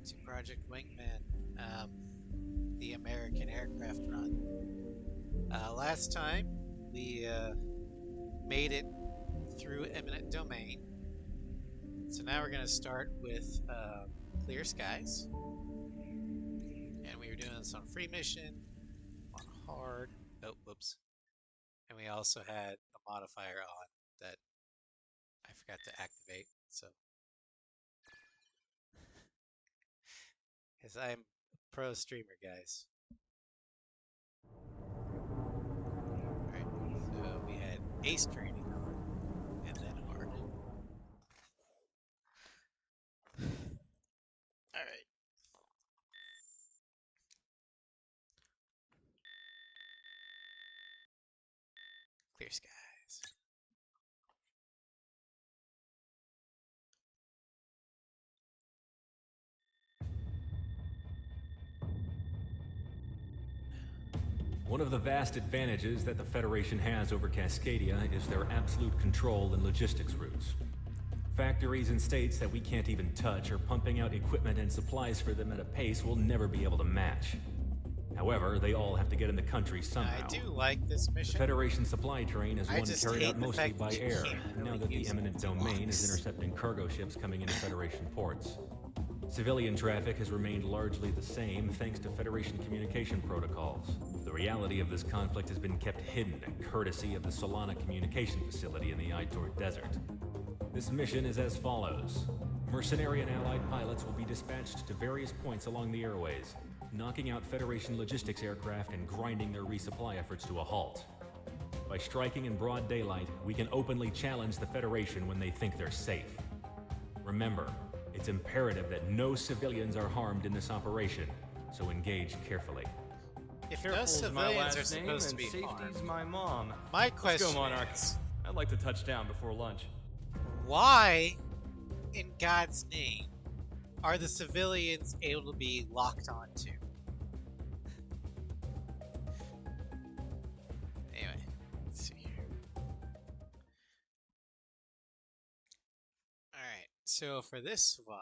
to Project Wingman, the American aircraft run. Last time, we made it through eminent domain. So now we're going to start with clear skies. And we were doing this on free mission, on hard. Oh, whoops. And we also had a modifier on that I forgot to activate. So, because I'm a pro streamer, guys. Alright, so we had ace training on, and then hard. Alright, clear skies. One of the vast advantages that the Federation has over Cascadia is their absolute control in logistics routes. Factories and states that we can't even touch are pumping out equipment and supplies for them at a pace we'll never be able to match. However, they all have to get in the country somehow. I do like this The mission. Federation supply train is I one just carried hate out the mostly fact by that you air, can't now really that the use eminent domain is intercepting cargo ships coming into Federation ports. Civilian traffic has remained largely the same thanks to Federation communication protocols. The reality of this conflict has been kept hidden courtesy of the Solana communication facility in the Aitor Desert. This mission is as follows. Mercenary and allied pilots will be dispatched to various points along the airways, knocking out Federation logistics aircraft and grinding their resupply efforts to a halt. By striking in broad daylight, we can openly challenge the Federation when they think they're safe. Remember, it's imperative that no civilians are harmed in this operation, so engage carefully. If no Careful's my civilians last are name, supposed to and be safety's harmed, my mom. my Let's question go, Monarch. is, I'd like to touch down before lunch. why, in God's name, are the civilians able to be locked onto? Anyway, let's see here. Alright, so for this one,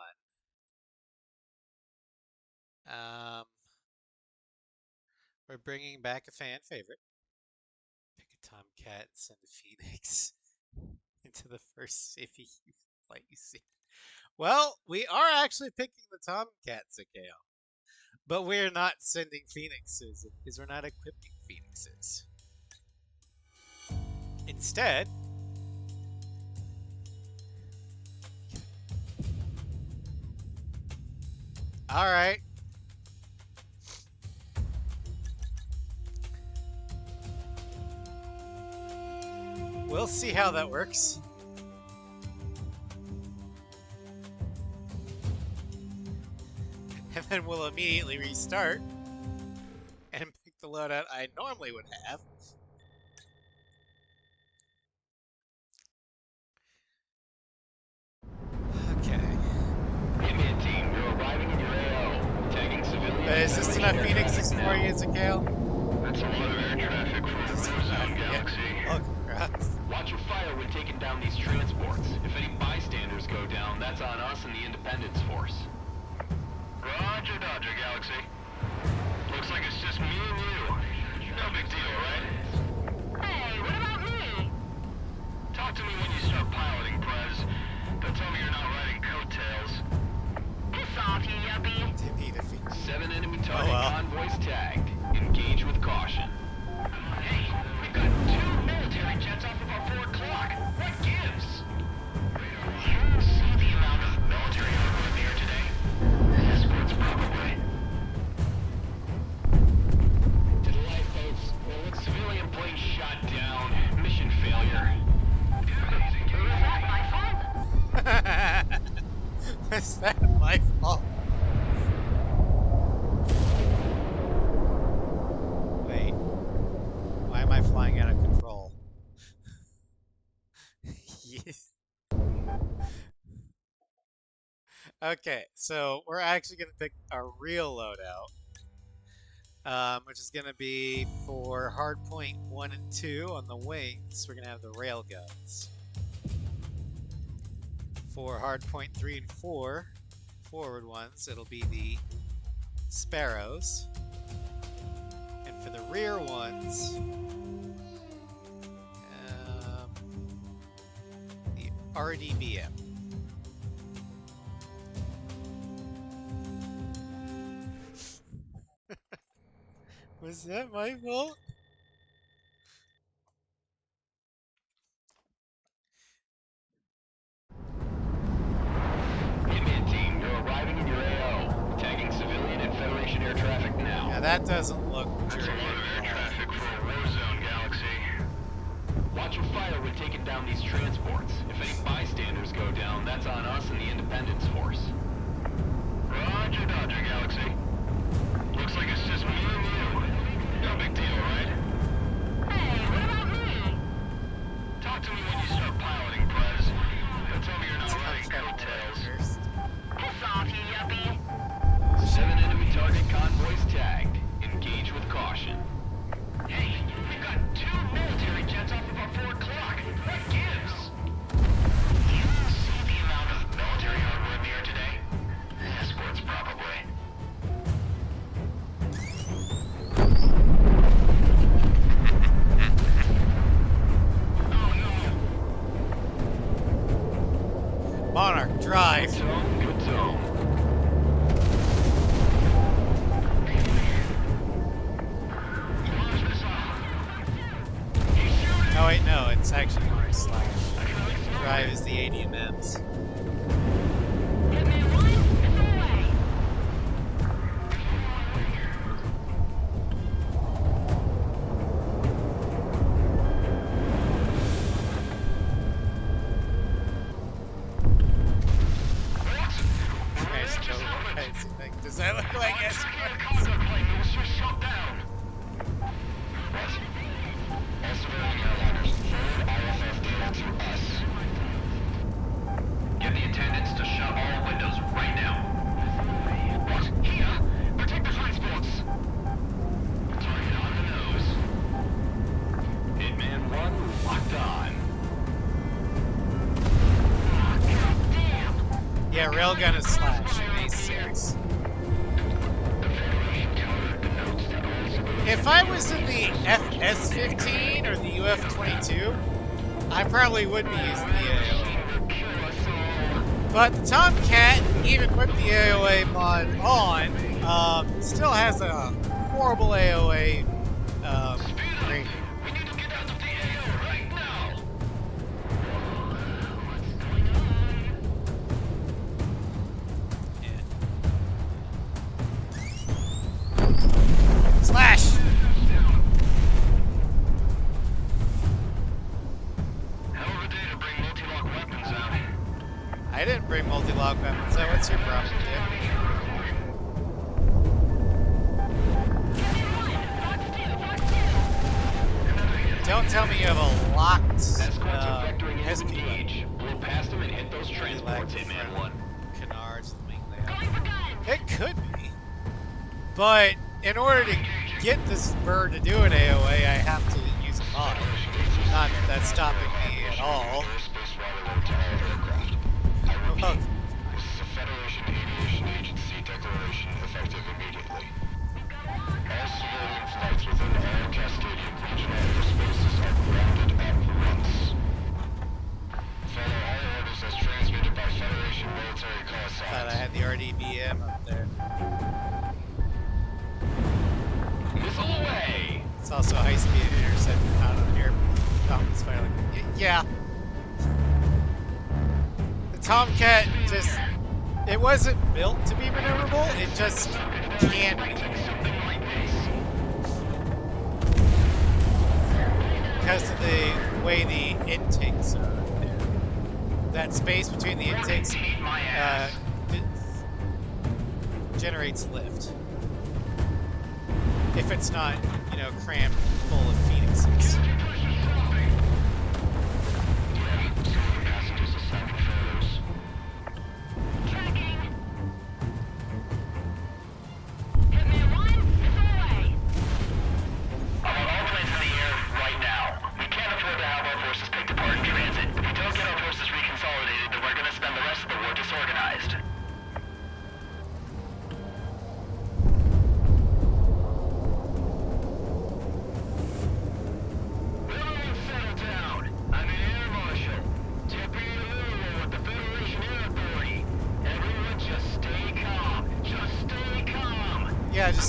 we're bringing back a fan favorite. Pick a Tomcat and send a Phoenix into the first city flight you see. Well, we are actually picking the Tomcat, Zakale. But we're not sending Phoenixes because we're not equipping Phoenixes. Instead, alright. We'll see how that works. And then we'll immediately restart and pick the loadout I normally would have. Okay. Command team, you're arriving in your AO. Tagging civilians. Is this enough Phoenixes for you, Zakale? That's a lot of air traffic for a Zone Galaxy. Oh, congrats. Watch your fire when taking down these transports. If any bystanders go down, that's on us and the Independence Force. Roger, Dodger Galaxy. Looks like it's just me and you. No big deal, right? Hey, what about me? Talk to me when you start piloting, Prez. Don't tell me you're not riding coattails. Piss off, you yuppie. Timmy defeat. 7 enemy target well. convoys tagged. Engage with caution. Hey, we've got 2 military jets off of our 4 o'clock. What gives? You see the amount of military armor in the air today? Escorts probably. To the lifeboats. Well, with civilian plane shot down. Mission failure. Was that my fault? Is that my fault? Wait. Why am I flying out of control? Yes. Okay, so we're actually going to pick our real loadout. Which is going to be for hardpoint 1 and 2 on the wings. We're going to have the rail guns. For hardpoint 3 and 4, forward ones, it'll be the Sparrows. And for the rear ones, the RDBM. Was that my fault? Wingman team, you're arriving in your AO. Tagging civilian and Federation air traffic now. Now that doesn't look That's a lot of air traffic for a war zone, Galaxy. Watch your fire when taking down these transports. If any bystanders go down, that's on us and the Independence Force. Roger, Dodger, Galaxy. Looks like it's just me and you. No big deal, right? Hey, what about me? Talk to me when you start piloting, Prez. Don't tell me you're not riding coattails. Piss off, you yuppie. 7 enemy target convoys tagged. Engage with caution. Hey, we've got 2 military jets off of our 4 o'clock. What gives? You see the amount of military hardware in the air today? Escorts, probably. Oh no. Monarch, drive. Good tone, good tone. Oh wait, no, it's actually Monarch slash. Drive is the ADMMs. Hit me one, it's away. Guys, does that look like Checking a escorts? cargo plane that was just shot down. What? All civilian airliners, forward IFF data to us. Get the attendants to shut all windows right now. What? Here? Protect the transports. Target on the nose. Hitman 1 locked on. God damn. Yeah, railgun is slash. A6. If I was in the FS-15 or the UF-22, I probably would be using the AOA. But the Tomcat, even with the AOA mod on, still has a horrible AOA rating. We need to get out of the AO right now. Slash! Hell of a day to bring multi-lock weapons out. I didn't bring multi-lock weapons, so what's your problem, Dick? Don't tell me you have a locked Escorts are vectoring into SP weapon. engage. Blow past them and hit those transports, Hitman 1. Canards with wing layout. Going for guns. It could be. But in order to get this bird to do an AOA, I have to use a mod. Not that that's stopping me at all. Airspace router to all aircraft. I repeat, Well, this is a Federation Aviation Agency declaration effective immediately. All civilian flights within all Cascadian regional airspaces are grounded at once. Follow all orders as transmitted by Federation military call signs. thought I had the RDBM up there. Missile away! It's also a high-speed intercept out of here. Falcon's fighting. Yeah. The Tomcat just... It wasn't built to be maneuverable, it just can be. Because of the way the intakes are there. That space between the intakes generates lift. If it's not, you know, crammed full of phoenixes. Tracking. Hit me one, it's away. I want all planes in the air right now. We can't afford to have our forces picked apart in transit. If we don't get our forces reconsolidated, then we're gonna spend the rest of the war disorganized.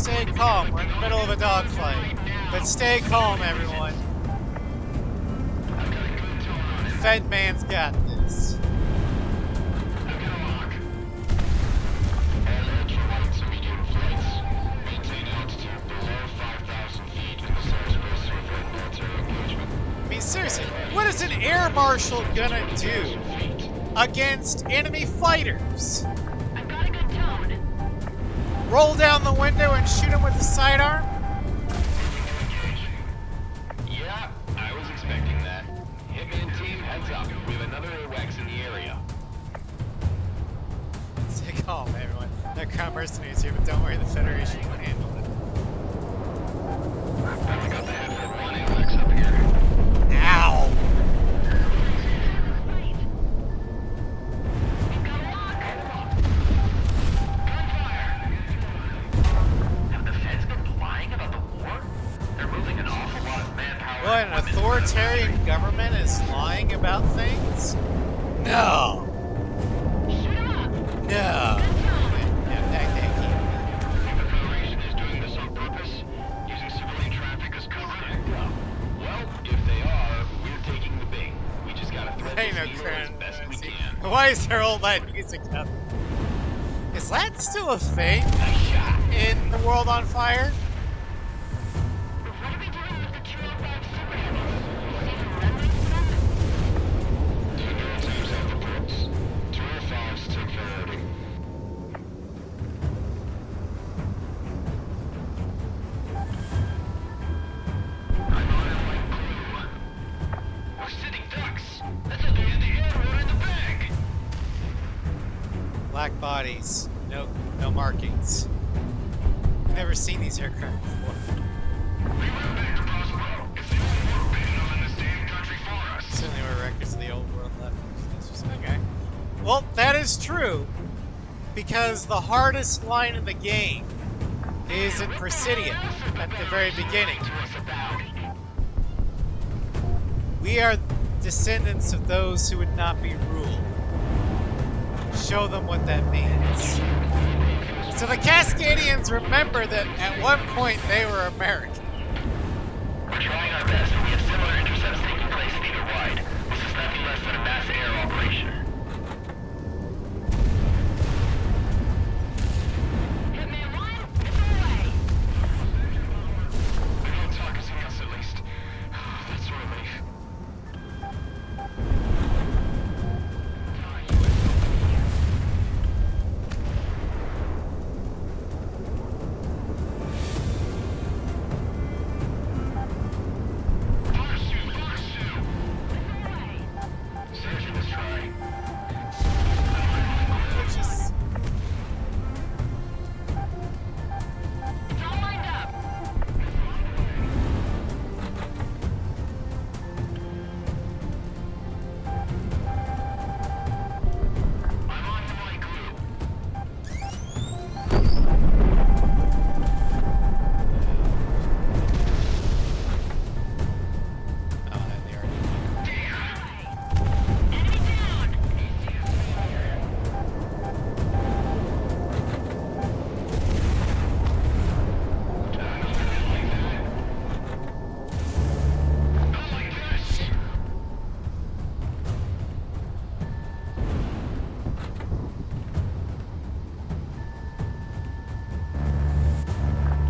stay calm. We're in the middle of a dogfight. But stay calm, everyone. Fed man's got this. I mean, seriously, what is an air marshal gonna do against enemy fighters? I've got a good tone. Roll down the window and shoot him with a sidearm? Yeah, I was expecting that. Hitman team, heads up. We have another AWACS in the area. Stay calm, everyone. No crown mercenaries here, but don't worry, the Federation will handle it. I got the head for one AWACS up here. Ow! Right. We've got a lock. Have the feds been lying about the war? They're moving an awful lot of manpower. What, an authoritarian government is lying about things? No! Shoot him up. No! Good tone. Yeah, that can't The Federation is doing this on purpose, using civilian traffic as cover. Well, if they are, we're taking the bait. We just gotta thread Ain't this no needle as crown best we mercy. can. Why is there all that music up? Is that still a thing Nice shot. in the world on fire? What are we doing with the 205 super heavies? Saving remnants of them? Two neuro teams have the ports. 205s take priority. I'm on it like glue. We're sitting ducks. That's at the end of the air. We're in the bag. Black bodies. No markings. Never seen these aircraft before. We went back to Prospero. It's the only world big enough in this damn country for us. Certainly were records of the old world left. Okay. Well, that is true. Because the hardest line in the game is in Presidium at the very beginning. We are descendants of those who would not be ruled. Show them what that means. So the Cascadians remember that at one point they were American. We're trying our best. We have similar intercepts taking place either wide. This is nothing less than a mass air operation. Hitman 1, it's away. We don't talk as us at least. That's a relief. Search this try. Which is It's all lined up. I'm on to my glue. they already. Enemy down.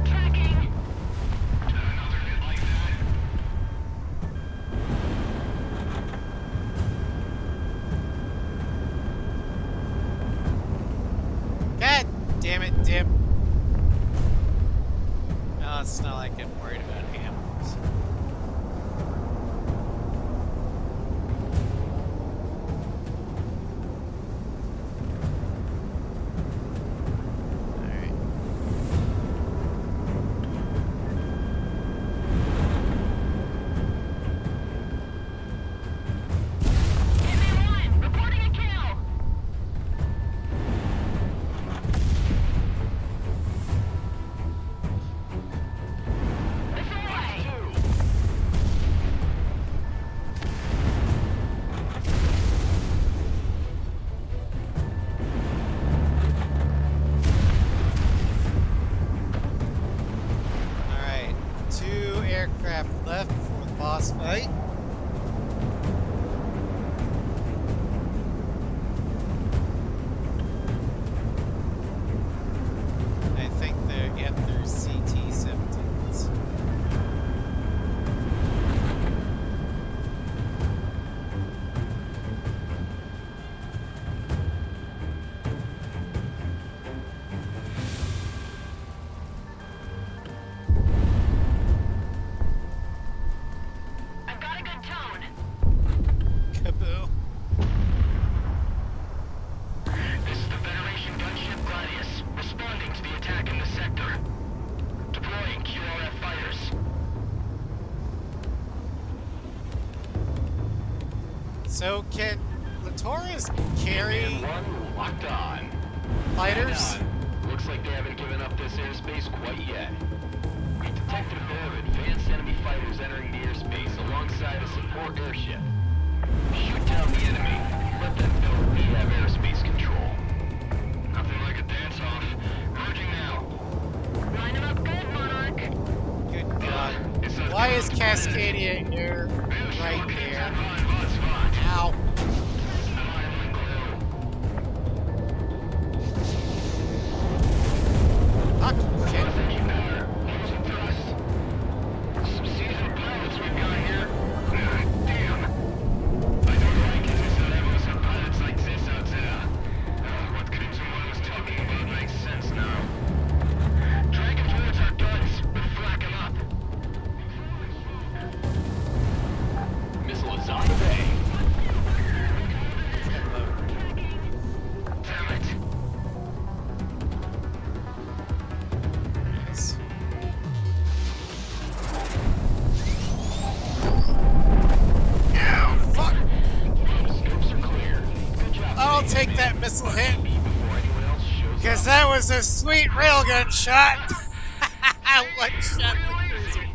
Tracking. God damn it, Dip. No, it's not like I'm worried about animals. Alright. Hitman 1, reporting a kill. This away. aircraft left before the boss fight. I think they're, yep, they're CT-17s. I've got a good tone. Kaboo. This is the Federation gunship Gladius, responding to the attack in the sector. Deploying QRF fighters. So can Latoris carry One locked on. fighters? Looks like they haven't given up this airspace quite yet. We detected a pair of advanced enemy fighters entering the airspace alongside a support airship. Shoot down the enemy. Let them know we have airspace control. Nothing like a dance-off. Merging now. Line 'em up good, Monarch. Good God. Why is Cascadia Air right there? Ow. Fuck, shit. Some seasoned pilots we've got here. Damn. I don't like it. There's levels of pilots like this out there. What Crimson One was talking about makes sense now. Drag him towards our guns. We'll flak him up. Missile is on the way. Damn it. Yes. Ow, fuck. Scopes are clear. Good job. I'll take that missile hit, Before anyone else shows because up. that was a sweet railgun shot. One shot the Real cruiser. easy.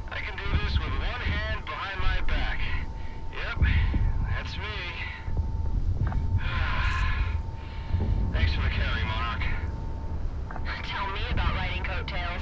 I can do this with one hand behind my back. Yep, that's me. Thanks for the carry, Monarch. Tell me about riding coattails.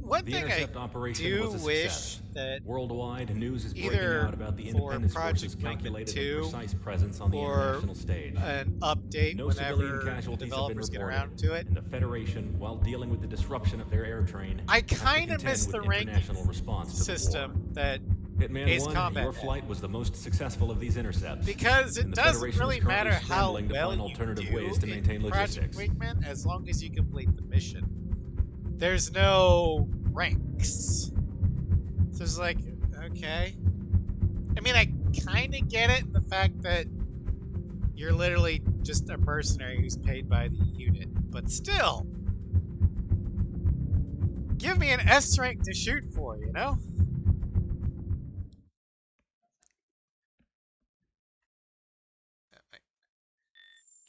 One The thing I intercept operation do was a wish success. that Worldwide, news is breaking either out about the for Independence Project Force's Wingman calculated 2 and precise presence on the or international stage. an update No civilian whenever the casualties have been developers get reported, around to it. and the Federation, while dealing with the disruption of their air train, I have to kind of contend miss with the international ranking response to the war. system that Hitman Ace 1, Combat your had. flight was the most successful of these intercepts. Because it and the doesn't Federation really is currently matter how scrambling to well find you alternative do ways to in maintain Project logistics. Wingman, as long as you complete the mission. There's no ranks. So it's like, okay. I mean, I kind of get it in the fact that you're literally just a mercenary who's paid by the unit. But still, give me an S rank to shoot for, you know?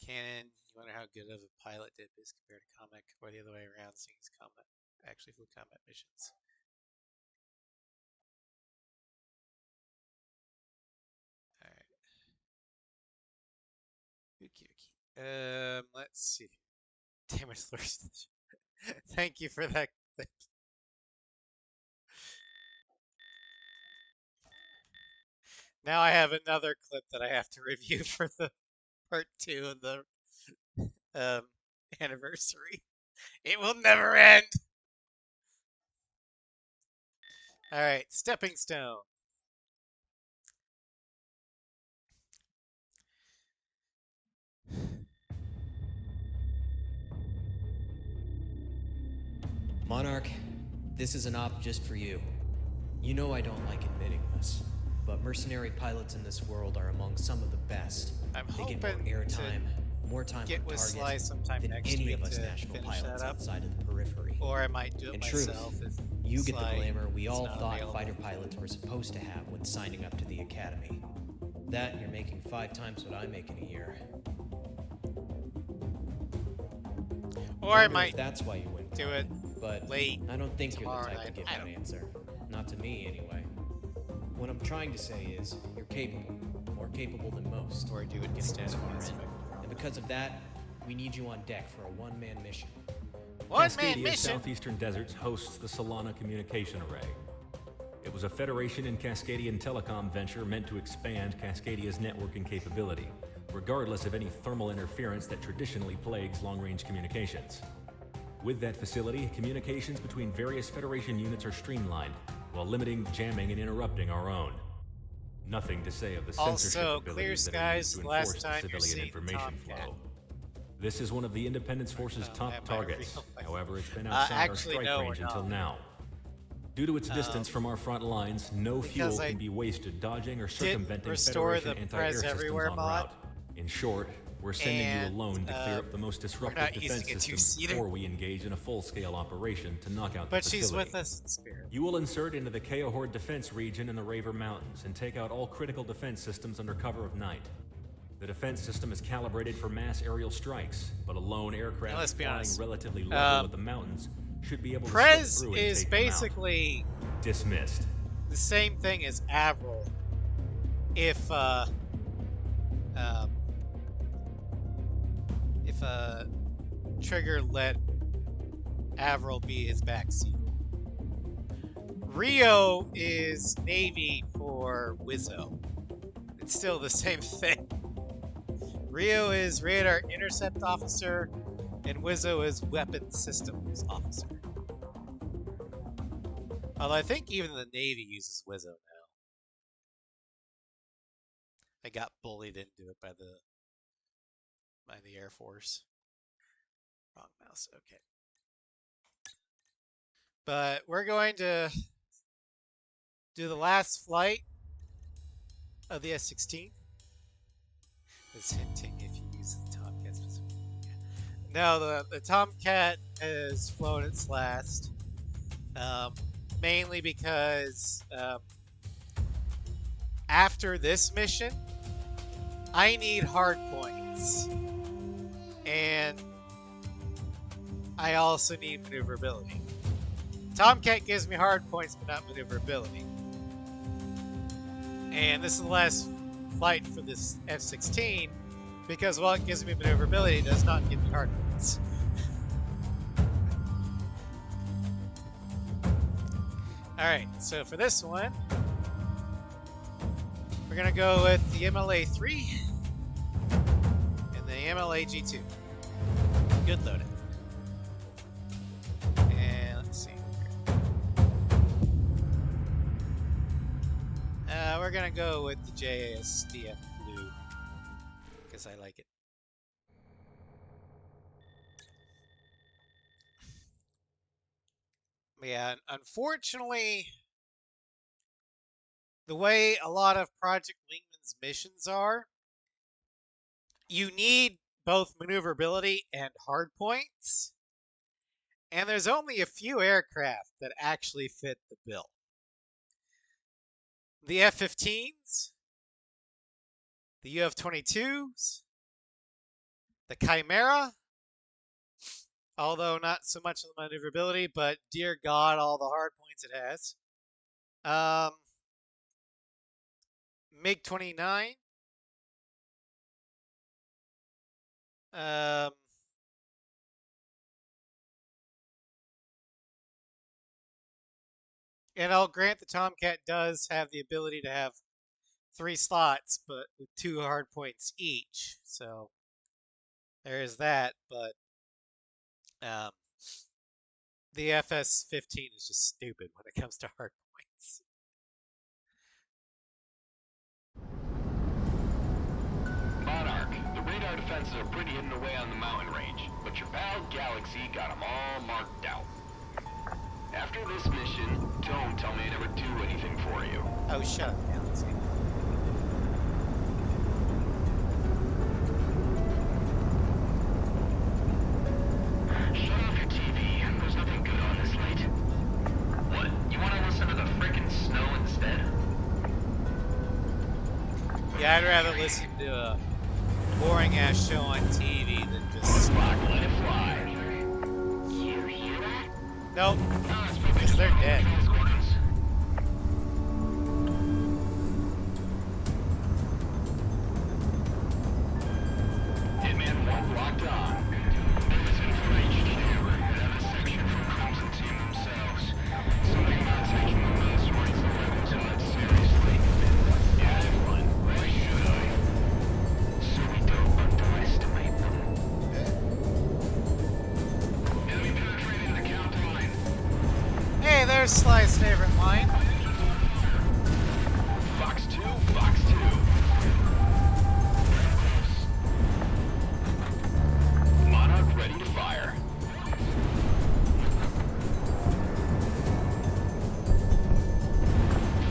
Canon, you wonder how good of a pilot did this compared to comic, or the other way around, seeing his combat, actually full combat missions. Alright. Okie dokie. Let's see. Damn it, Thurston. Thank you for that. Now I have another clip that I have to review for the part 2 of the um, anniversary. It will never end. All right, stepping stone. Monarch, this is an op just for you. You know I don't like admitting this, but mercenary pilots in this world are among some of the best. I'm They get more hoping airtime, more time get on with target Sly sometime than next any week of us to national finish pilots that up. outside of the periphery. Or I might do it In myself. truth, if you get the Sly glamour we is all not thought available. fighter pilots were supposed to have when signing up to the academy. That and you're making 5 times what I make in a year. Or I Wonder if might that's why you went do it but late I don't think you're the tomorrow type to night. give I that don't- answer. Not to me, anyway. What I'm trying to say is, you're capable. More capable than most. Or do it getting instead this of far Mass in. Effect. And because of that, we need you on deck for a one-man mission. One-man Cascadia's mission. southeastern deserts hosts the Solana Communication Array. It was a Federation and Cascadian telecom venture meant to expand Cascadia's networking capability, regardless of any thermal interference that traditionally plagues long-range communications. With that facility, communications between various Federation units are streamlined, while limiting jamming and interrupting our own. Nothing to say of the censorship Also, Clear abilities that are used Skies, to last enforce the time you're civilian seeing information Tomcat. flow. This is one of the Independence Force's Oh, top that might targets. real life. However, it's been outside our actually, strike no, range we're until not. now. Due to its distance from our front lines, no fuel because I can be wasted dodging or circumventing restore Federation the anti-air Prez systems Everywhere en mod. route. In short, we're sending And, you alone to clear up the most disruptive not defense using a systems two-seater. before we engage in a full-scale operation to knock out But the she's facility. with us in spirit. You will insert into the Keohord defense region in the Raver Mountains and take out all critical defense systems under cover of night. The defense system is calibrated for mass aerial strikes, but a lone Now, aircraft let's be flying honest. relatively level with the mountains should be able to slip Prez through and is take them out. basically Dismissed. the same thing as Avril. If Trigger let Avril be his backseat. Rio is Navy for Wizzo. It's still the same thing. Rio is radar intercept officer, and Wizzo is weapons systems officer. Although I think even the Navy uses Wizzo now. I got bullied into it by the Air Force. Wrong mouse. Okay. But we're going to do the last flight of the S-16. It's hinting if you use the Tomcat specifically. No, the Tomcat has flown its last. Mainly because after this mission, I need hard points. And I also need maneuverability. Tomcat gives me hard points, but not maneuverability. And this is the last flight for this F-16, because while it gives me maneuverability, it does not give me hard points. Alright, so for this one, we're going to go with the MLA-3 and the MLA-G2. Good loading. And let's see. We're going to go with the JASDF Blue because I like it. Yeah, unfortunately, the way a lot of Project Wingman's missions are, you need both maneuverability and hard points, and there's only a few aircraft that actually fit the bill. The F-15s, the UF-22s, the Chimera, although not so much of the maneuverability, but dear God, all the hard points it has. MiG-29. And I'll grant the Tomcat does have the ability to have 3 slots, but with 2 hard points each. So there is that, but the FS-15 is just stupid when it comes to hard points. Monarch, the radar defenses are pretty hidden away on the mountain range, but your pal Galaxy got them all marked out. After this mission, don't tell me I never do anything for you. Oh, shut up, Galaxy. Shut off your TV. There's nothing good on this late. What? You want to listen to the frickin' snow instead? Yeah, I'd rather listen to a boring ass show on TV than just. Rock, let it fly. You hear that? Nope. Because they're dead. Hitman 1 locked on. Listen for HQ. Have a section from Crimson Team themselves. Somebody not taking the mass rights 11 to it seriously. Yeah, everyone. Why should I? So we don't underestimate them. Enemy penetrating the count line. Hey, there's Sly's favorite line. Fox 2, Fox 2. Monarch ready to fire.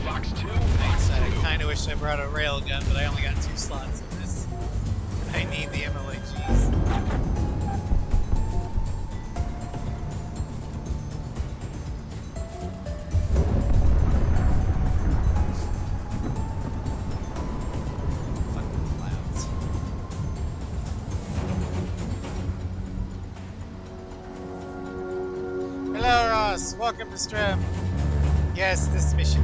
Fox 2, Fox 2. I kind of wish I brought a railgun, but I only got 2 slots in this. I need the MLAGs. Fucking clowns. Hello, Ross. Welcome to stream. Yes, this mission.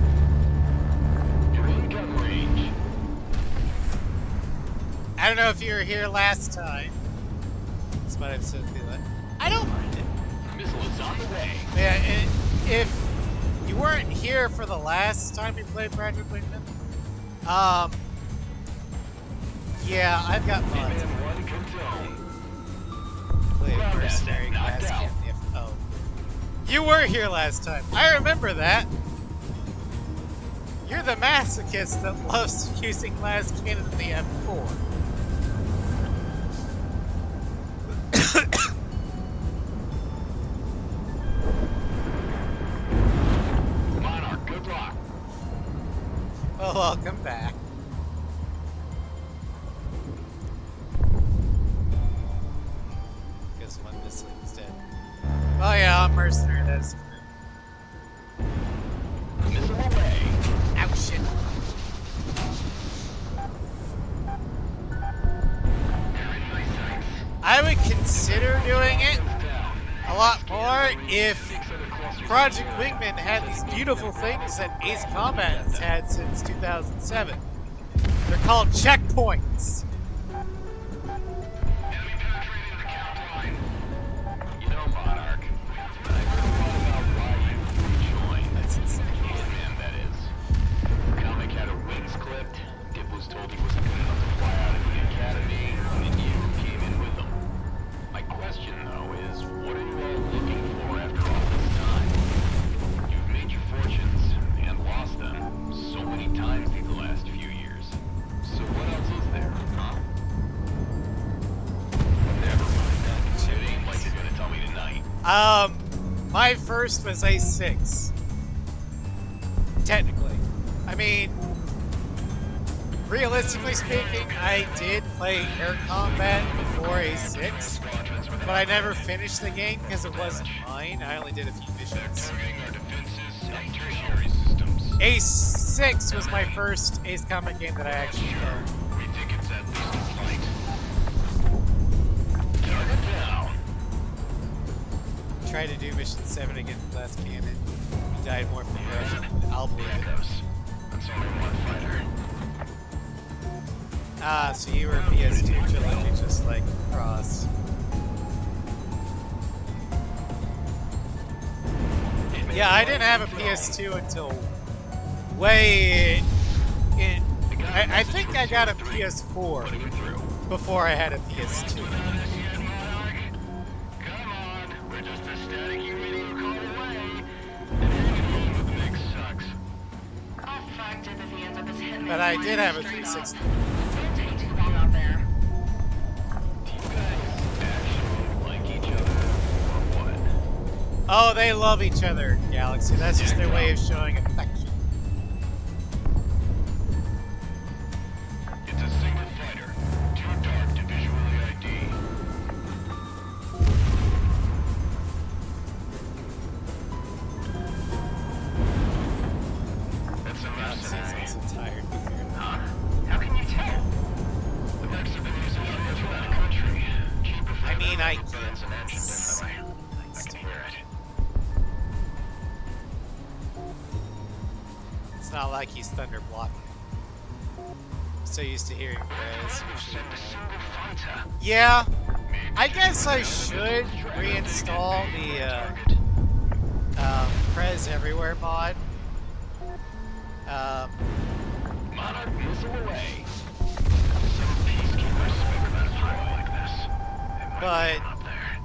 You're in gun range. I don't know if you were here last time. That's what I've said to that. I don't mind it. Missile is on the way. I remember that. You're the masochist that loves using last cannon in the M4. Monarch, good luck. Well, welcome back. Because one missile is dead. Oh yeah, I'm mercenary, that's true. Missile away. Ow, shit. I would consider doing it a lot more if Project Wingman had these beautiful things that Ace Combat has had since 2007. They're called checkpoints. Enemy penetrating the count line. You know, Monarch, I've heard a lot about why you rejoined. That's insane. Hitman, that is. Comic had her wings clipped. Dip was told he wasn't good enough to fly out of the academy, and you came in with him. My question, though, is what are you all looking for after all this time? You've made your fortunes, and lost them, so many times these last few years. So what else is there, huh? Never mind that. It ain't like you're gonna tell me tonight. My first was A6. Technically. I mean, realistically speaking, I did play air combat before A6, but I never finished the game because it wasn't mine. I only did a few missions. Targeting our defenses and tertiary systems. A6 was my first Ace Combat game that I actually played. We think it's at least a flight. Target down. Tried to do mission 7 against Glass Cannon. He died more from corruption. I'll believe it. Backups. That's only one fighter. Ah, so you were PS2 trilogy just like Cross. Yeah, I didn't have a PS2 until way in. I think I got a PS4 before I had a PS2. Come on, we're just a static radio call away. And anything with Nick sucks. Oh fuck, did if he ends up as Hitman. But I did have a 360. Don't take too long out there. Do you guys actually like each other, or what? Oh, they love each other, Galaxy. That's just their way of showing affection. It's a single fighter, too dark to visually ID. That's a mercenary. I'm so tired to hear that. Huh? How can you tell? The Mercs have been using it throughout the country. Cheaper for I mean, I them, but can't it's an engine see. differently. I can hear it. not like he's thunder blocking. I'm so used to hearing Prez. Send a single fighter. Yeah, I guess I should reinstall the Prez Everywhere mod. Monarch missile away. Some peacekeepers swing about a pilot like this. They might But get up there.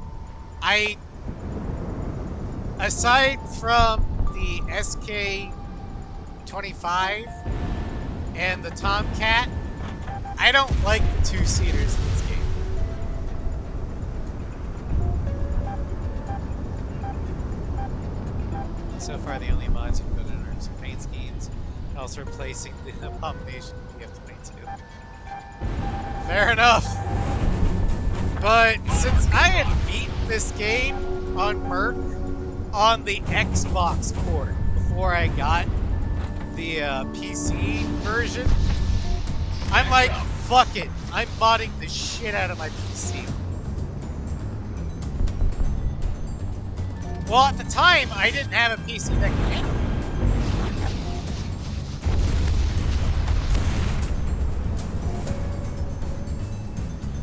aside from the SK-25 and the Tomcat, I don't like the two-seaters in this game. So far, the only mods we've put in are some paint schemes, also replacing the Abomination PF-22. Fair enough. But since I had beaten this game on Merc on the Xbox port before I got the PC version, I'm like, fuck it. I'm modding the shit out of my PC. Well, at the time, I didn't have a PC that could handle it.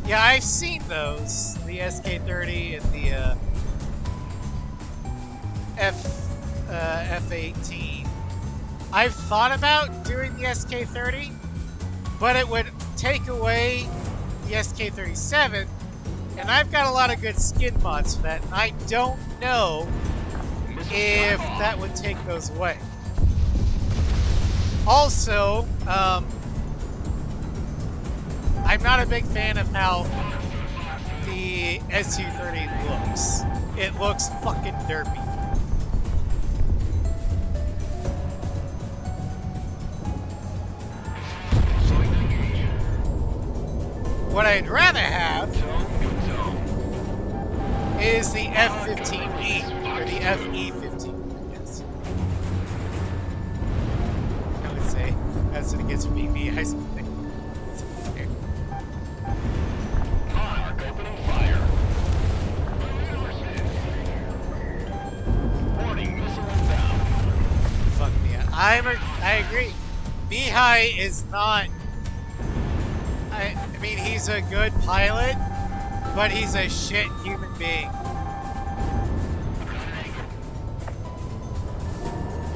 Yeah, I've seen those. The SK-30 and the F-18. I've thought about doing the SK-30, but it would take away the SK-37, and I've got a lot of good skin mods for that, and I don't know if that would take those away. Also, I'm not a big fan of how the SU-30 looks. It looks fucking derpy. What I'd rather have is the F-15E, or the FE-15, yes. I would say, that's what it gets for being me, I think. Monarch opening fire. Warning, missile inbound. Fuck me. I agree. Mihai is not. I mean, he's a good pilot, but he's a shit human being.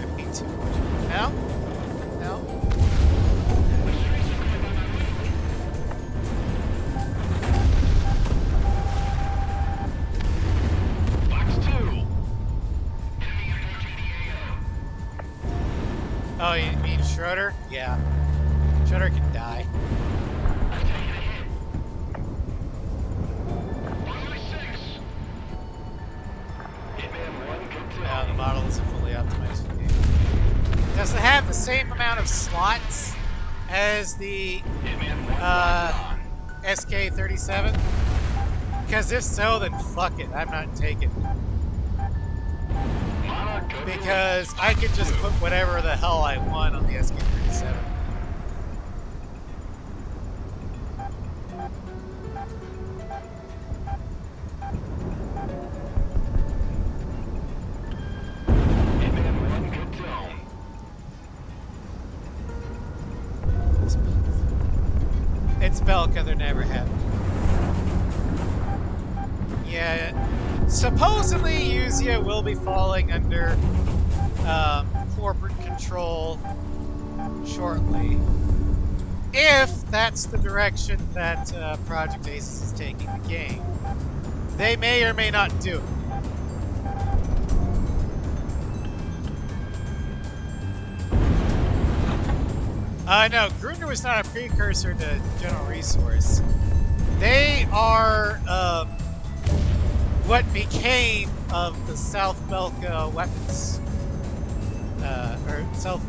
Could be too much. No? No? Fox 2. Oh, you mean Schroeder? Yeah. Schroeder can die. No, the model isn't fully optimized for the game. Does it have the same amount of slots as the SK-37? Because if so, then fuck it. I'm not taking it. Because I could just put whatever the hell I want on the SK-37. It's Belka, they're never happy. Yeah, supposedly Yuzia will be falling under corporate control shortly. If that's the direction that Project Aces is taking the game. They may or may not do it. No, Gruner was not a precursor to General Resource. They are what became of the South Belka weapons, or South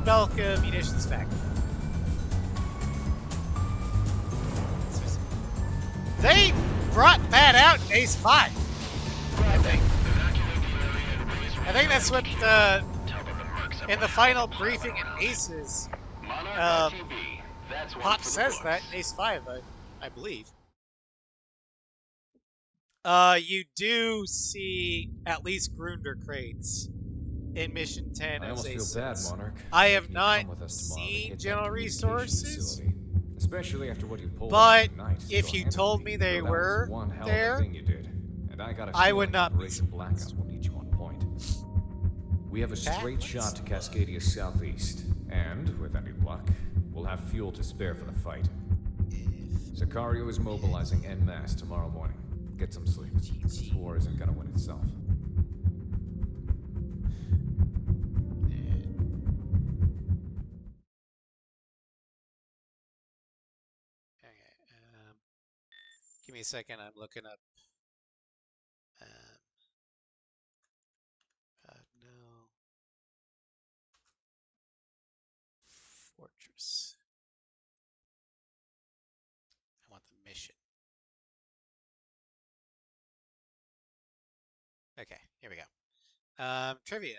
Belka munitions factory. They brought that out in Ace 5, I think. I think that's what in the final briefing in Aces, Pop says that in Ace 5, I believe. You do see at least Grunder crates in Mission 10 I as almost a feel bad, sense. Monarch. I have Making you not come with us tomorrow to seen hit that General communication Resources, facility. Especially after what you pulled but off tonight. if you told me they Though that was were one hell of there, a thing you did. And I got a I would feeling not be Operation Blackout surprised. will need you on point. We have a straight shot to Cascadia's southeast, and with any luck, we'll have fuel to spare for the fight. Sicario is mobilizing en masse tomorrow morning. Get some sleep. This war isn't gonna win itself. Okay, give me a second. I'm looking up. No. Fortress. I want the mission. Okay, here we go. Trivia.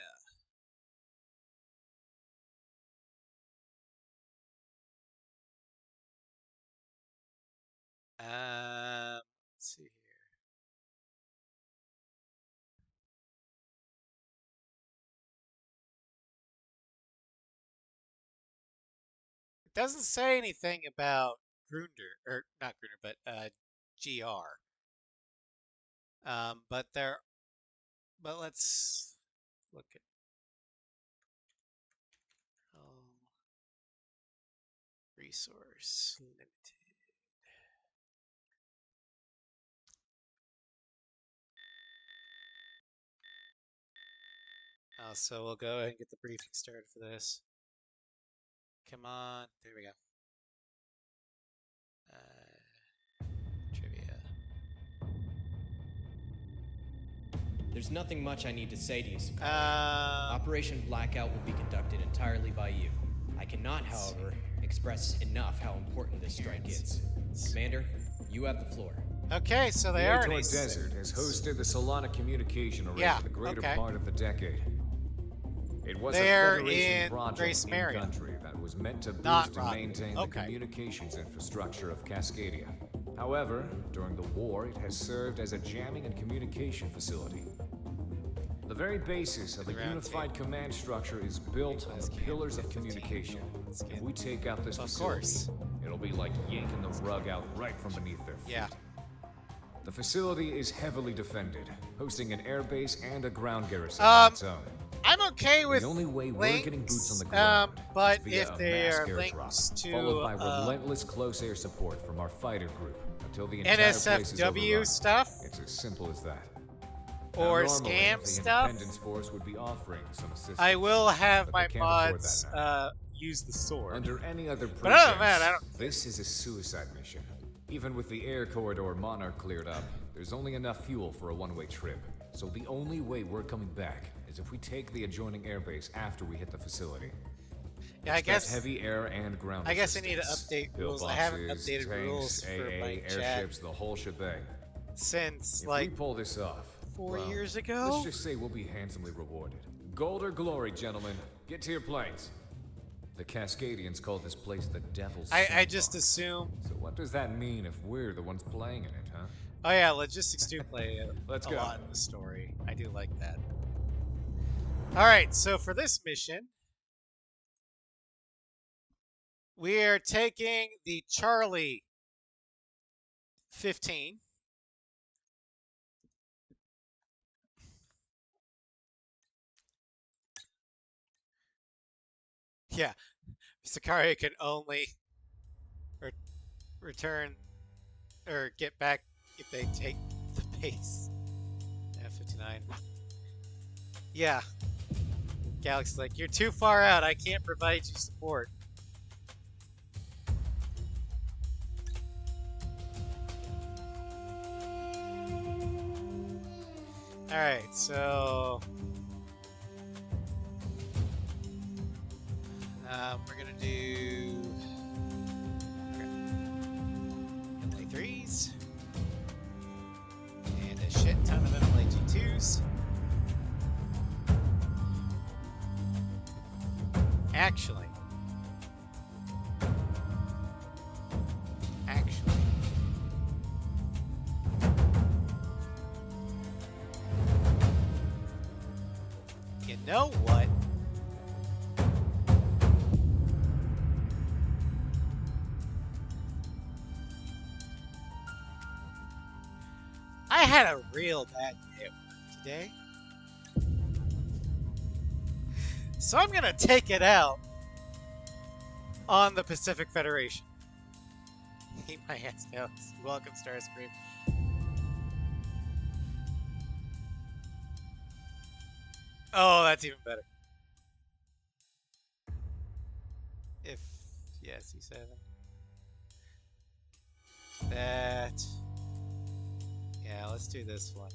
Let's see here. It doesn't say anything about Grunder, or not Grunder, but GR. But let's look at. Resource limited. So we'll go ahead and get the briefing started for this. Come on, there we go. Trivia. There's nothing much I need to say to you, Sicario. Operation Blackout will be conducted entirely by you. I cannot, however, express enough how important this strike is. Commander, you have the floor. Okay, so they the are Ator in a Desert has hosted the Solana communication array for the greater part of the decade. It was They're a Federation in project Grace in Marion. country that was meant to Not boost and Rocket. maintain the communications infrastructure of Cascadia. However, during the war, it has served as a jamming and communication facility. The very basis of a unified command structure is built on the pillars of communication. If we take out this facility, it'll be like yanking the rug out right from beneath their feet. Yeah. The facility is heavily defended, hosting an airbase and a ground garrison on its own. I'm okay with the only way links, we're getting boots on the ground but is via if a they mass are airdrop, links to followed by relentless close air support from our fighter group until the entire place is NSFW overrun. stuff, It's as simple as that. or Now, normally, scam the stuff, Independence Force would be offering some assistance. I will have but my they can't afford mods that now. use the sword. Under any other But other than pretense, that, I don't. this is a suicide mission. Even with the air corridor Monarch cleared up, there's only enough fuel for a one-way trip. So the only way we're coming back is if we take the adjoining airbase after we hit the facility. Yeah, I guess heavy air and ground. I guess I need to resistance. update rules. I haven't Pillboxes, updated tanks, rules for AA, my chat airships, the whole shebang. since If like we pull this off, 4 well, years ago. let's just say we'll be handsomely rewarded. Gold or glory, gentlemen. Get to your planes. The Cascadians call this place the Devil's I just Sandbox. assume. So what does that mean if we're the ones playing in it, huh? Oh yeah, logistics do play Let's a go. lot in the story. I do like that. All right, so for this mission, we are taking the Charlie 15. Yeah, Sicario can only return or get back if they take the base. F-59. Yeah. Galaxy's like, you're too far out. I can't provide you support. Alright, so we're gonna do MLA3s and a shit ton of MLA-G2s. Actually, you know what? had a real bad day at work today. So I'm gonna take it out on the Pacific Federation. Keep my hands down. Welcome, Starscream. Oh, that's even better. If yes, C7. That. Yeah, let's do this one.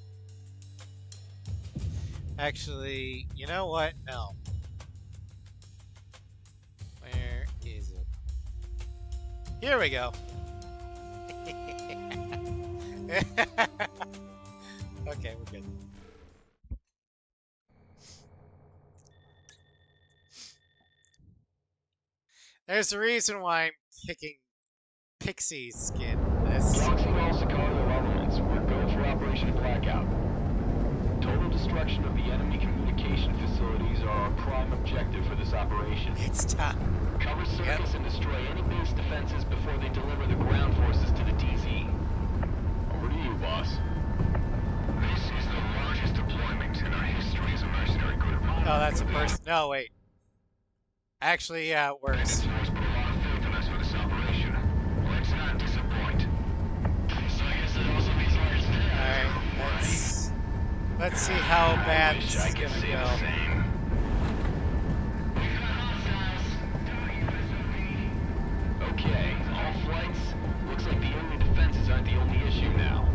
Actually, you know what? No. Where is it? Here we go. Okay, we're good. There's a reason why I'm picking pixie skin for this. Galaxy and all Sicario elements, we're go for Operation Blackout. Total destruction of the enemy communication facilities are our prime objective for this operation. It's time. Cover circuits and destroy any base defenses before they deliver the ground forces to the DZ. Over to you, boss. This is the largest deployment in our history as a mercenary group. Oh, that's a person. No, wait. Actually, yeah, it works. Put a lot of faith in us for this operation. Let's not disappoint. So I guess it also means ours. Alright, let's see how bad this is gonna go. Okay, all flights. Looks like the enemy defenses aren't the only issue now.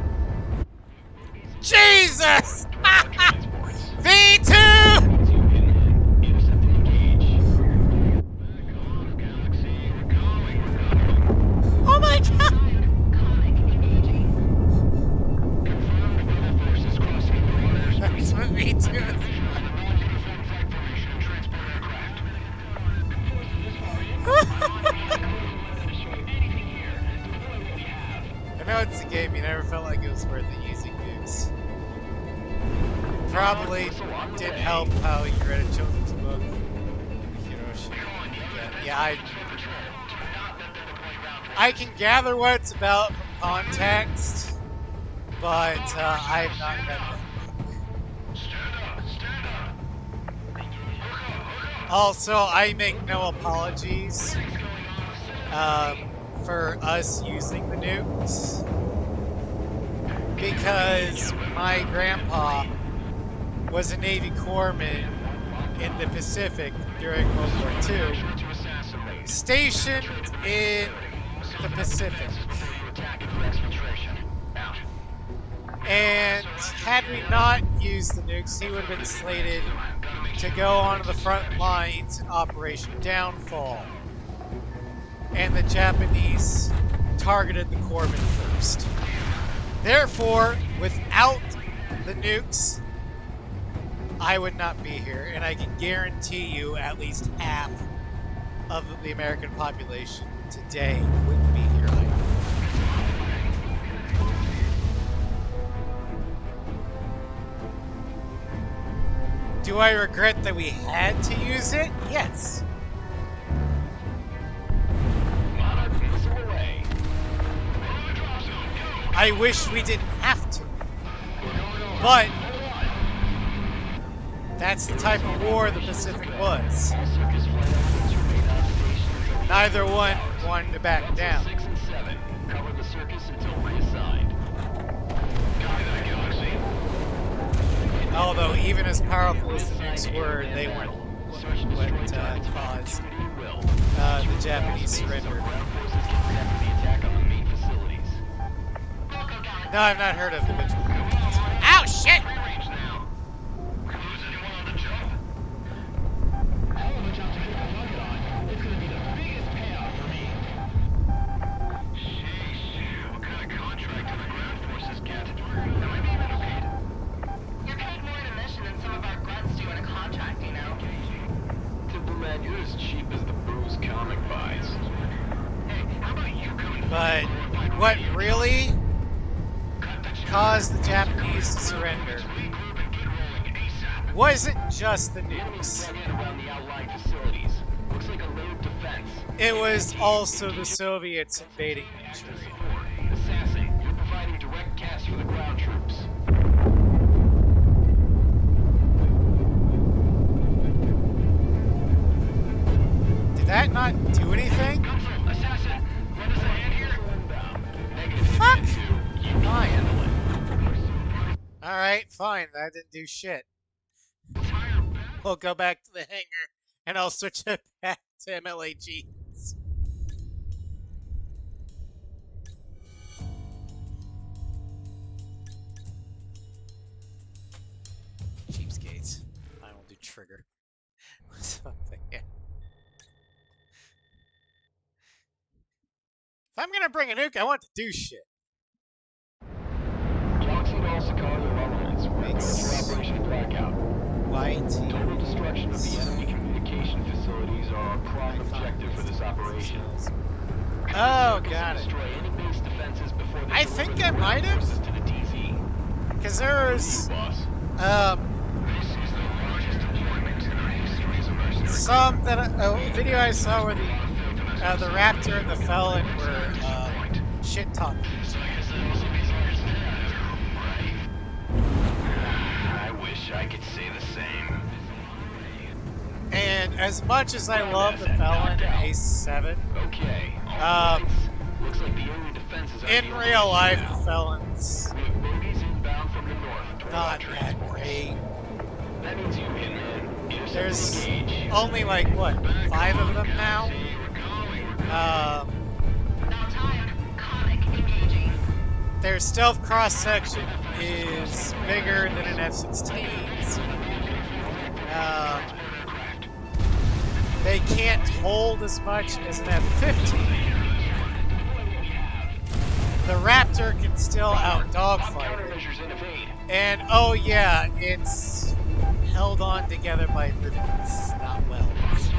Jesus! Transports. V2! Intercept and engage. Back off, Galaxy. We're going. Oh my god! Confirmed rebel forces crossing the Royal airspace. That's what V2 is. Uniform flight formation and transport aircraft. I know it's a game, you never felt like it was worth it using nukes. Probably did help how you read a children's book. Yeah, I can gather what it's about from context, but I've not read that book. Also, I make no apologies for us using the nukes, because my grandpa was a Navy corpsman in the Pacific during World War II, stationed in the Pacific. And had we not used the nukes, he would have been slated to go onto the front lines in Operation Downfall. And the Japanese targeted the corpsmen first. Therefore, without the nukes, I would not be here, and I can guarantee you at least half of the American population today wouldn't be here either. Do I regret that we had to use it? Yes. I wish we didn't have to. But that's the type of war the Pacific was. Neither one wanted to back down. 6 and 7. Cover the circus until reassigned. Copy that, Galaxy. Although, even as powerful as the nukes were, they weren't what caused the Japanese surrender. No, I've not heard of the Vigil. Ow, shit! But what really caused the Japanese to surrender wasn't just the nukes. It was also the Soviets invading Manchuria. Assassin, you're providing direct gas for the ground troops. that not do anything? Assassin, lend us a hand here. Fuck! You Fine. handle it. Alright, fine. That didn't do shit. We'll go back to the hangar, and I'll switch it back to MLAGs. Cheapskates. I will do trigger. Something. Yeah. If I'm gonna bring a nuke, I want to do shit. Galaxy to all Sicario elements. We're going Thanks. for Operation Blackout. YT. Total destruction of the enemy communication facilities are our prime objective for this operation. Oh, got it. Destroy any base defenses before they I deliver think the I might have. forces to the DZ. Because there's Boss. um This is the largest deployment in our history as a mercenary. some that a video I saw where the Raptor and the Felon were shit talking. So I guess that also means right? I wish I could say the same. And as much as I love the Felon and Ace 7, Okay. Looks like the only defenses are in real life the Felon's We have bogies inbound from the north toward our not that transports. great. That means you, Wingman. Intercept There's and engage. only like what, 5 of them now? See, we're going. Now tired. Comic engaging. Their stealth cross section is bigger than an F-16's. They can't hold as much as an F-15. The Raptor can still out dogfight it. Countermeasures in evade. And oh yeah, it's held on together by rivets, not welds.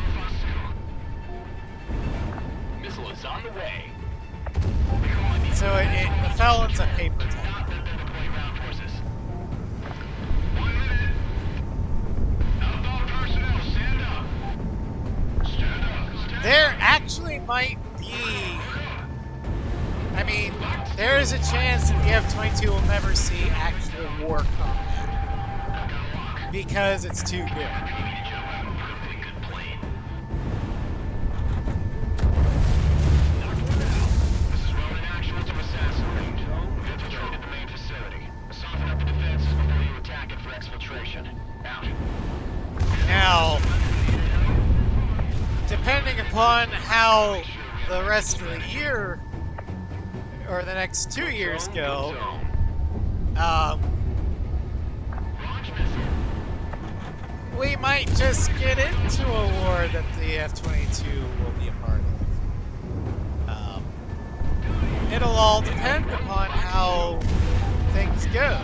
Missile is on the way. So the Felon's a paper type. Deploy ground forces. 1 minute. Outbound personnel, stand up. Stand up. Stand There actually might be. I mean, there is a chance that the F-22 will never see actual war combat because it's too good. Now, depending upon how the rest of the year or the next 2 years go, we might just get into a war that the F-22 will be a part of. It'll all depend upon how things go.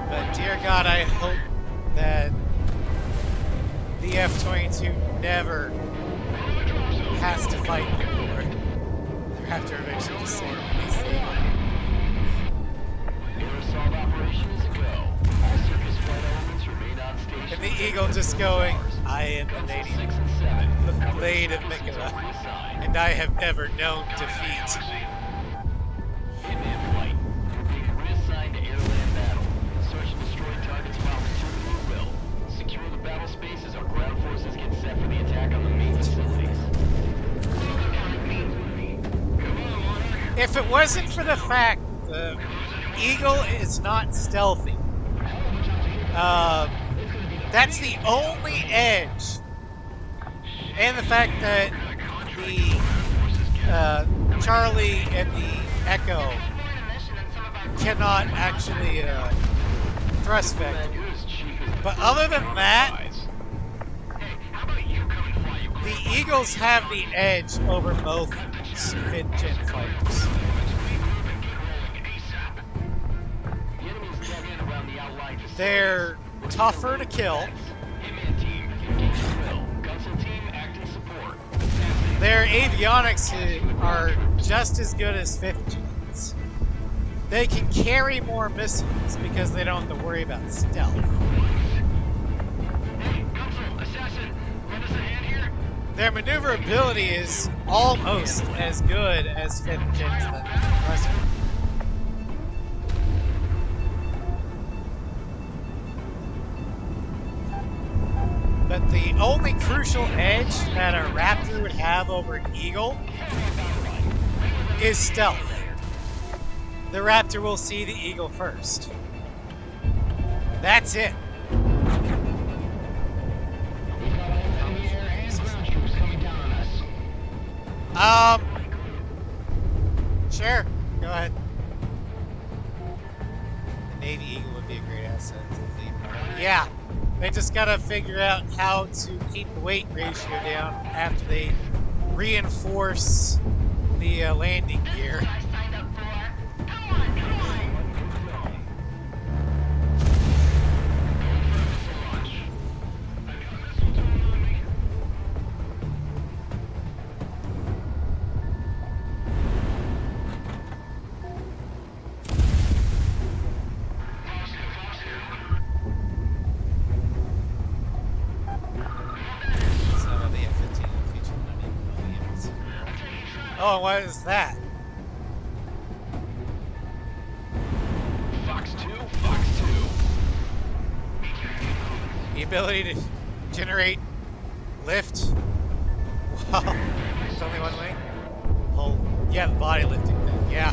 But dear God, I hope that the F-22 never has to fight the war. They have to eventually just say, please stay on. And the Eagle just going, I am the lady, the blade of Mikasa, and I have never known defeat. Hitman flight. Being reassigned to air-land battle. Search and destroy targets while material at will. Secure the battle space as our ground forces get set for the attack on the main facilities. If it wasn't for the fact the Eagle is not stealthy, that's the only edge, and the fact that the Charlie and the Echo cannot actually thrust vector. But other than that, the Eagles have the edge over both 5th-gen fighters. They're tougher to kill. Their avionics are just as good as 5th gens. They can carry more missiles because they don't have to worry about stealth. Their maneuverability is almost as good as 5th gens than thrust. But the only crucial edge that a Raptor would have over an Eagle is stealth. The Raptor will see the Eagle first. That's it. Sure. Go ahead. The Navy Eagle would be a great asset to the fleet. Yeah. They just gotta figure out how to keep the weight ratio down after they reinforce the landing gear. I signed up for. Come on, come on. It's not about the F-15 in the future, not even about the units. Oh, and what is that? Fox 2, Fox 2. The ability to generate lift. Wow. There's only one wing? Oh, yeah, the body lifting thing. Yeah.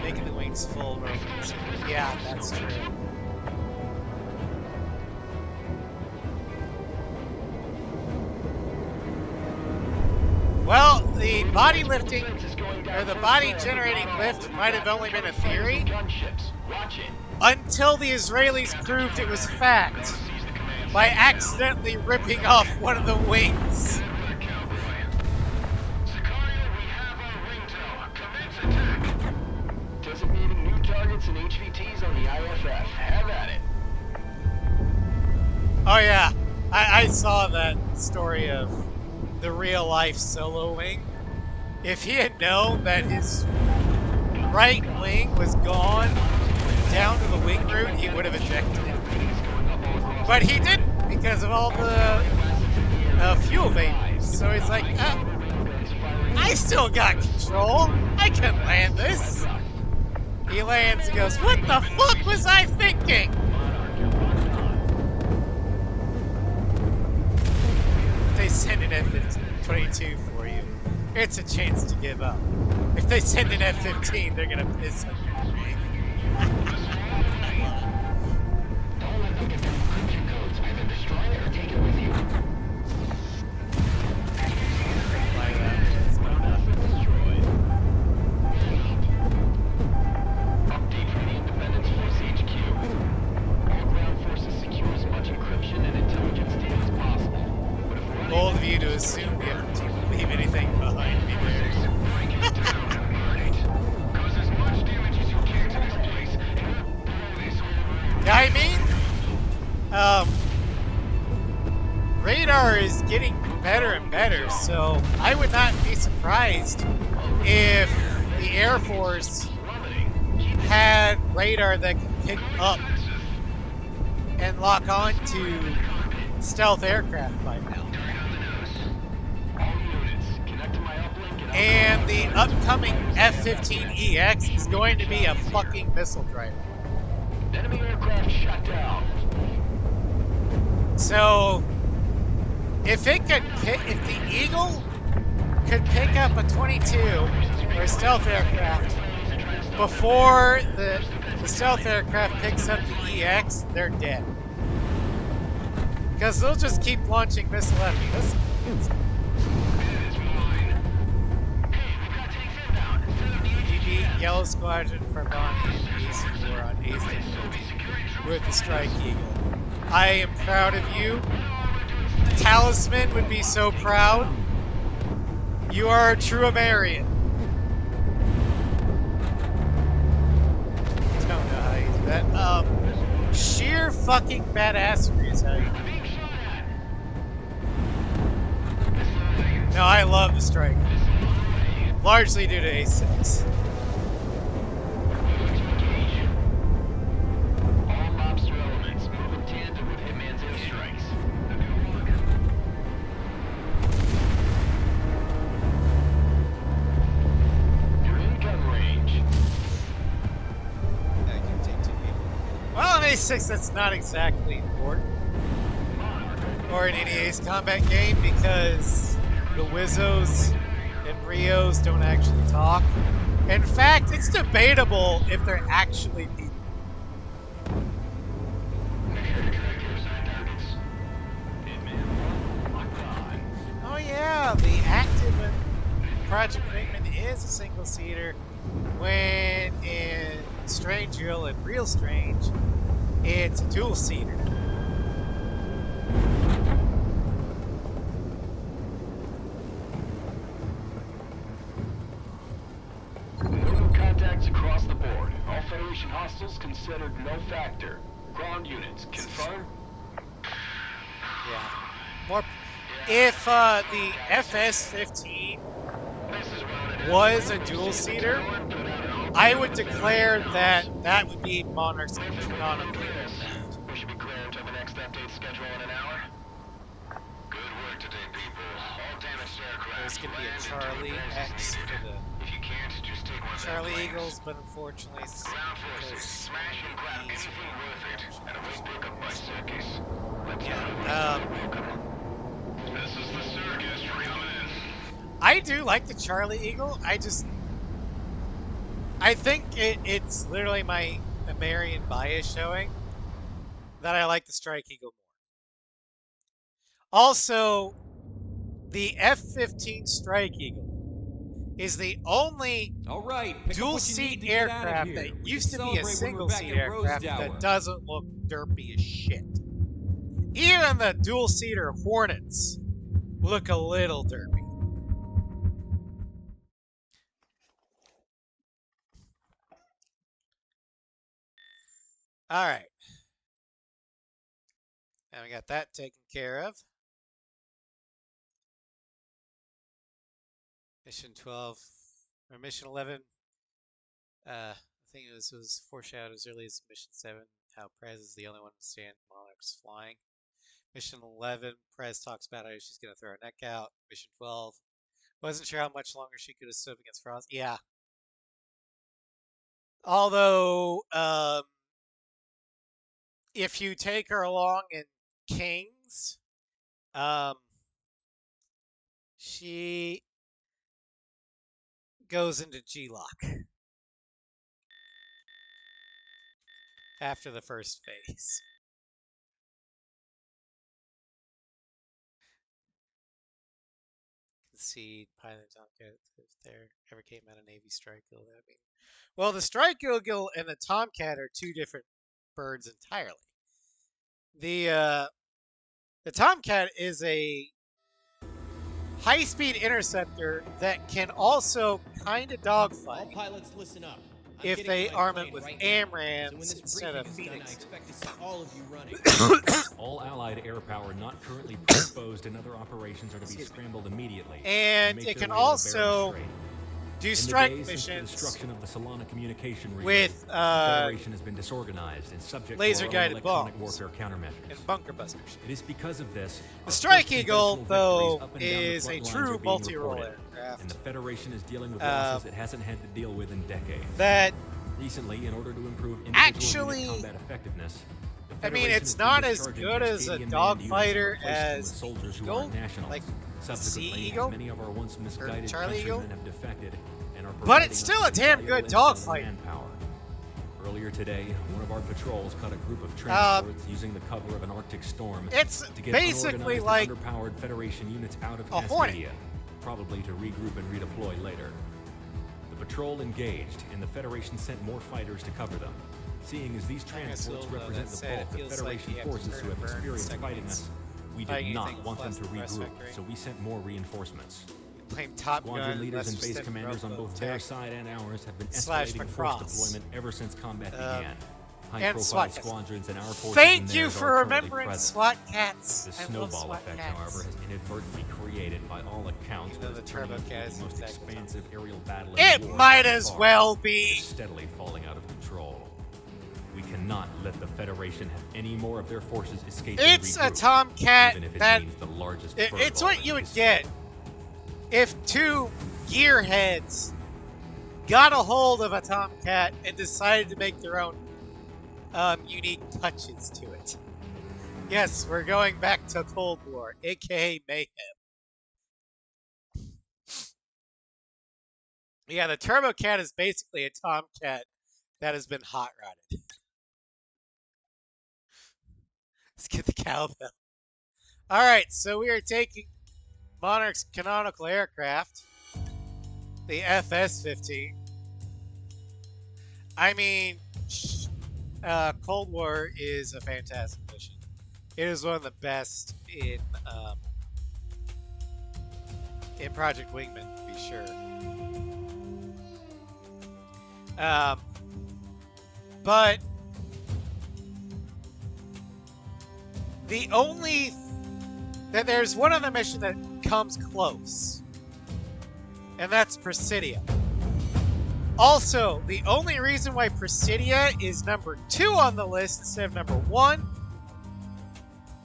Making the wings full rotates. Yeah, that's true. Well, the body lifting, or the body generating lift might have only been a theory until the Israelis proved it was fact by accidentally ripping off one of the wings. Designating new targets and HVTs on the IFF. Have at it. Oh yeah, I saw that story of the real life Solo wing. If he had known that his right wing was gone down to the wing root, he would have ejected it. But he didn't because of all the fuel vapors. So he's like, I still got control. I can land this. He lands and goes, what the fuck was I thinking? If they send an F-22 for you, it's a chance to give up. If they send an F-15, they're gonna piss on your wing. Don't let them get their encryption codes. Either destroy it or take it with you. Update from the Independence Force HQ. All ground forces secure as much encryption and intelligence data as possible. But if we're Bold of you to assume the F-15 will leave anything behind me there. cause as much damage as you can to this place, and we'll blow this whole room. Yeah, I mean, radar is getting better and better, so I would not be surprised if the Air Force had radar that could pick up and lock on to stealth aircraft by now. And the upcoming F-15EX is going to be a fucking missile driver. Enemy aircraft shut down. So, if the Eagle could pick up a 22 or a stealth aircraft before the stealth aircraft picks up the EX, they're dead. Because they'll just keep launching missile after missile. GG Yellow Squadron for Bonnie and AC4 on Ace with the Strike Eagle. I am proud of you. Talisman would be so proud. You are a true American. Don't know how you do that. Sheer fucking badassery is how you do it. No, I love the Strike. Largely due to A6. All lobster elements move in tandem with Hitman's airstrikes. You're in gun range. I can take two people. Well, an A6, that's not exactly important. Monarch, or in any Ace Combat game because the Wizzos and Rios don't actually talk. In fact, it's debatable if they're actually people. Oh yeah, the active Project Wingman is a single-seater, when in Strange Real and Real Strange, it's a dual-seater. No contacts across the board. All Federation hostiles considered no factor. Ground units, confirm? Yeah. More. If the FS-15 was a dual-seater, I would declare that that would be Monarch's canonically aircraft. We should be clear until the next update schedule in an hour. Good work today, people. All damaged aircraft. There's going to be a Charlie X for the If you can't, just take one of their Charlie planes. Eagles, but unfortunately, Ground forces, smash and grab anything worth it, and await pickup by circus. This is the circus coming in. I do like the Charlie Eagle. I think it's literally my American bias showing that I like the Strike Eagle more. Also, the F-15 Strike Eagle is the only dual-seat aircraft that used to be a single-seat aircraft that doesn't look derpy as shit. Even the dual-seater Hornets look a little derpy. All right. And we got that taken care of. Mission 12, or Mission 11, I think it was foreshadowed as early as Mission 7, how Prez is the only one to stand Monarch's flying. Mission 11, Prez talks about how she's going to throw her neck out. Mission 12, wasn't sure how much longer she could have stood against Frost. Yeah. Although, if you take her along in Kings, she goes into G-Lock after the first phase. Concede pilot Tomcat if there ever came out a Navy Strike Eagle. I mean, well, the Strike Eagle and the Tomcat are two different birds entirely. The Tomcat is a high-speed interceptor that can also kind of dogfight. All pilots, listen up. If they arm it with AMRAAMs instead of Phoenix. I expect to see all of you running. All Allied air power not currently predisposed in other operations are to be scrambled immediately. And it can also do strike missions destruction of the Solana communication with the Federation has been disorganized and subject laser-guided to electronic bombs warfare countermeasures. and bunker busters. It is because of this the Strike Eagle, though, is a true multi-role aircraft, and the Federation is dealing with losses it hasn't had to deal with in decades. That recently, in order to improve actually, combat effectiveness, I mean, it's not as good as a dogfighter as soldiers who Eagle, aren't nationals. like Subsequently, Sea Eagle, many of our once misguided Charlie Eagle, countrymen have defected and are but it's still a damn good dogfighter. Manpower. Earlier today, one of our patrols caught a group of transports using the cover of an Arctic storm it's to get basically like underpowered Federation units out of a Hornet, Cascadia, probably to regroup and redeploy later. The patrol engaged, and the Federation sent more fighters to cover them. Seeing as these transports represent the bulk of Federation forces who have experienced fighting us, we did not want them to regroup, so we sent more reinforcements. Claim Top Squadron Gun, leaders and base commanders on both their side and ours have been escalating force deployment ever since combat began. High-profile squadrons and our forces Thank you for remembering SWAT cats. The snowball effect, however, has inadvertently created, by all accounts, the Turbo Cat is the most expansive aerial battle in it the war might so as far, well be steadily falling out of control. We cannot let the Federation have any more of their forces escape. It's a Tomcat that it's what you would get if two gearheads got a hold of a Tomcat and decided to make their own unique touches to it. Yes, we're going back to Cold War, aka Mayhem. Yeah, the Turbo Cat is basically a Tomcat that has been hot rodded. Let's get the cowbell. All right, so we are taking Monarch's canonical aircraft, the FS-15. I mean, Cold War is a fantastic mission. It is one of the best in Project Wingman, to be sure. But there's one other mission that comes close, and that's Presidia. Also, the only reason why Presidia is number 2 on the list instead of number 1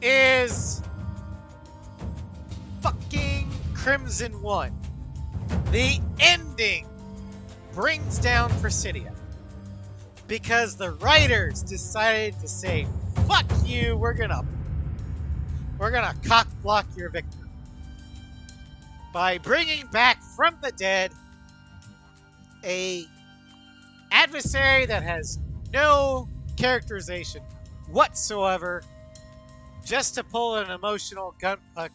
is fucking Crimson 1. The ending brings down Presidia because the writers decided to say, fuck you, we're gonna cock block your victory by bringing back from the dead a adversary that has no characterization whatsoever, just to pull an emotional gun punch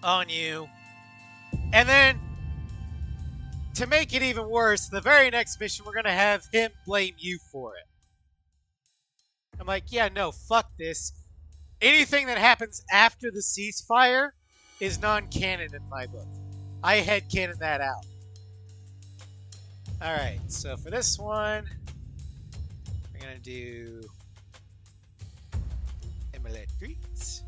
on you. And then, to make it even worse, the very next mission, we're going to have him blame you for it. I'm like, yeah, no, fuck this. Anything that happens after the ceasefire is non-canon in my book. I headcanon that out. Alright, so for this one, we're going to do Emulate Greets.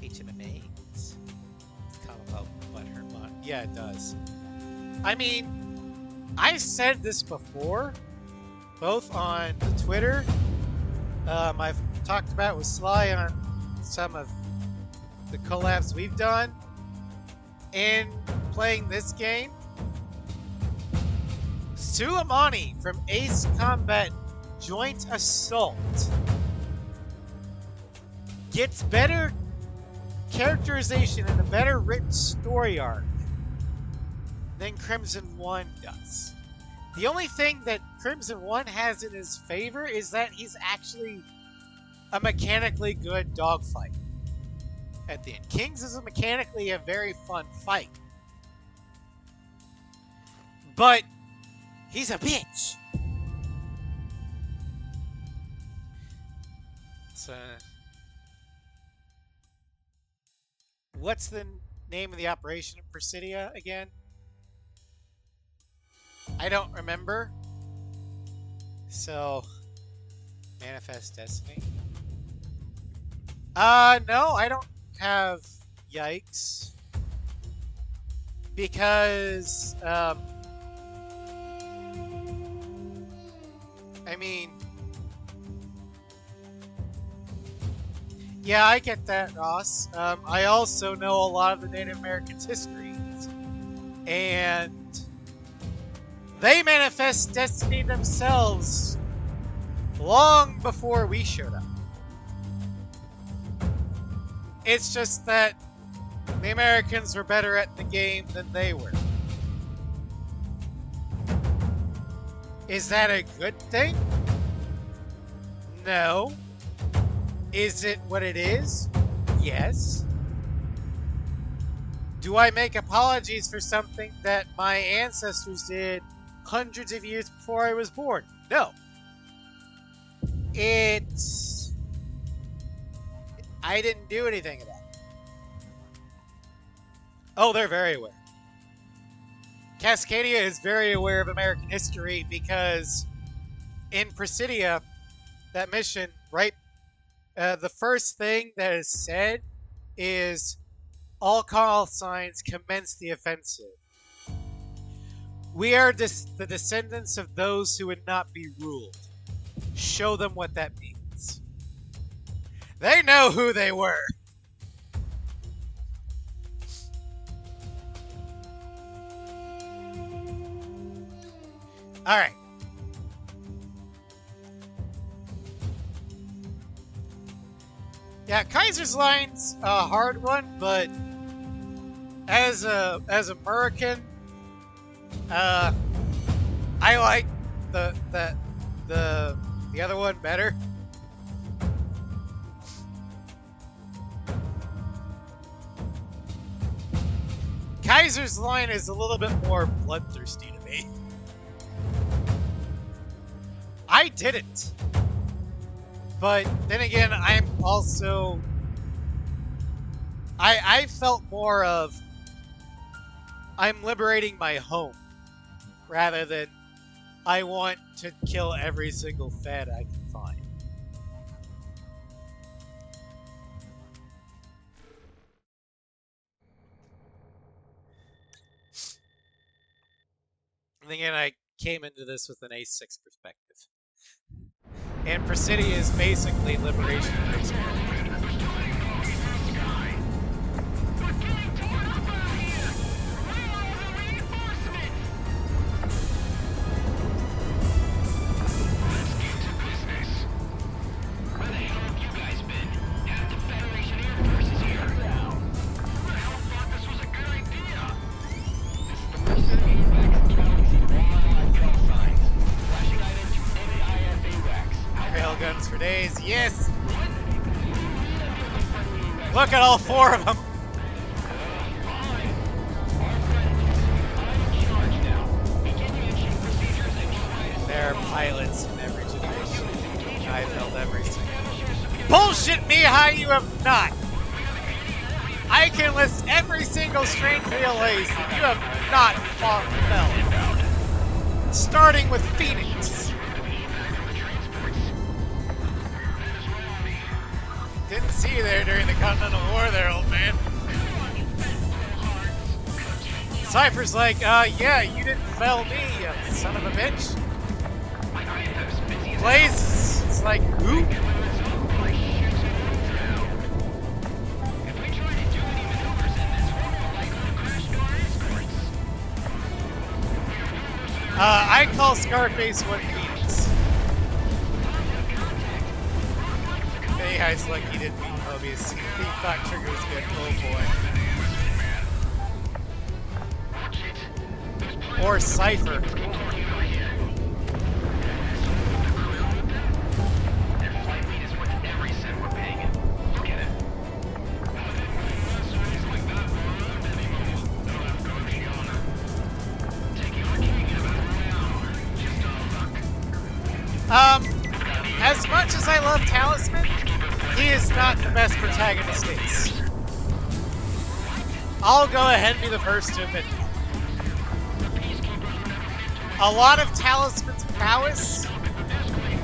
HMMAs. It's kind of about butthurt. Yeah, it does. I mean, I've said this before, both on the Twitter. I've talked about with Sly on some of the collabs we've done in playing this game. Suleimani from Ace Combat Joint Assault gets better characterization and a better written story arc than Crimson 1 does. The only thing that Crimson 1 has in his favor is that he's actually a mechanically good dogfight at the end. King's is mechanically a very fun fight. But he's a bitch. So, what's the name of the operation of Presidia again? I don't remember. So, Manifest Destiny. No, I don't have Yikes. Because, I mean, yeah, I get that, Ross. I also know a lot of the Native Americans' histories, and they manifest destiny themselves long before we showed up. It's just that the Americans were better at the game than they were. Is that a good thing? No. Is it what it is? Yes. Do I make apologies for something that my ancestors did hundreds of years before I was born? No. I didn't do anything about it. Oh, they're very aware. Cascadia is very aware of American history because in Presidia, that mission, right, the first thing that is said is all call signs commence the offensive. We are the descendants of those who would not be ruled. Show them what that means. They know who they were. All right. Yeah, Kaiser's Line's a hard one, but as American, I like the other one better. Kaiser's Line is a little bit more bloodthirsty to me. I didn't. But then again, I'm also... I felt more of... I'm liberating my home. Rather than I want to kill every single Fed I can find. And again, I came into this with an A6 perspective. And Presidia is basically liberation of experience. Railguns for days, yes! Look at all four of them! There are pilots in every generation. I failed every single. Bullshit me how you have not! I can list every single strange VLAs that you have not failed. Starting with Phoenix. Didn't see you there during the Continental War there, old man. Cypher's like, yeah, you didn't fail me, you son of a bitch. Blaze is like, who? I call Scarface one Phoenix. Mayhi's like he didn't beat Mobius. He thought Trigger was good. Oh boy. Or Cypher. As much as I love Talisman, he is not the best protagonist ace. I'll go ahead and be the first to admit that. A lot of Talisman's prowess,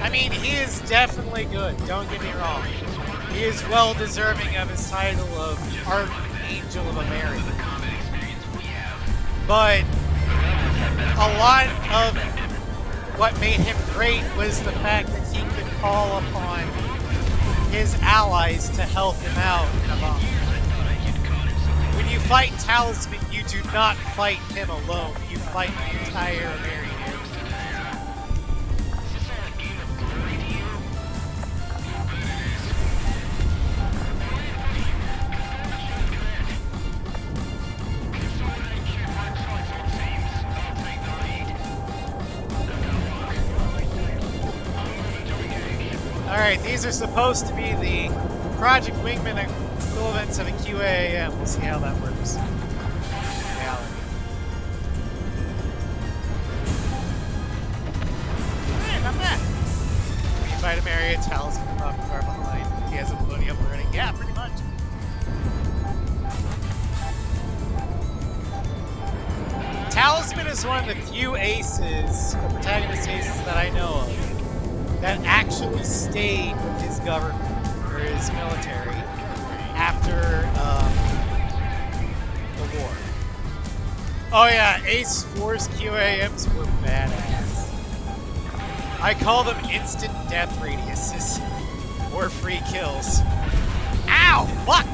I mean, he is definitely good, don't get me wrong. He is well deserving of his title of Archangel of America. But a lot of what made him great was the fact that he could call upon his allies to help him out in a moment. When you fight Talisman, you do not fight him alone. You fight the entire American Air Force. Alright, these are supposed to be the Project Wingman equivalents of a QAM. We'll see how that works. Reality. Hey, not bad. You fight him area, Talisman from far behind. He has a floating up already. Yeah, pretty much. Talisman is one of the few aces, the protagonist aces that I know of, that actually stayed with his government, or his military, after the war. Oh yeah, Ace 4's QAMs were badass. I call them instant death radiuses, or free kills. Ow! Fuck!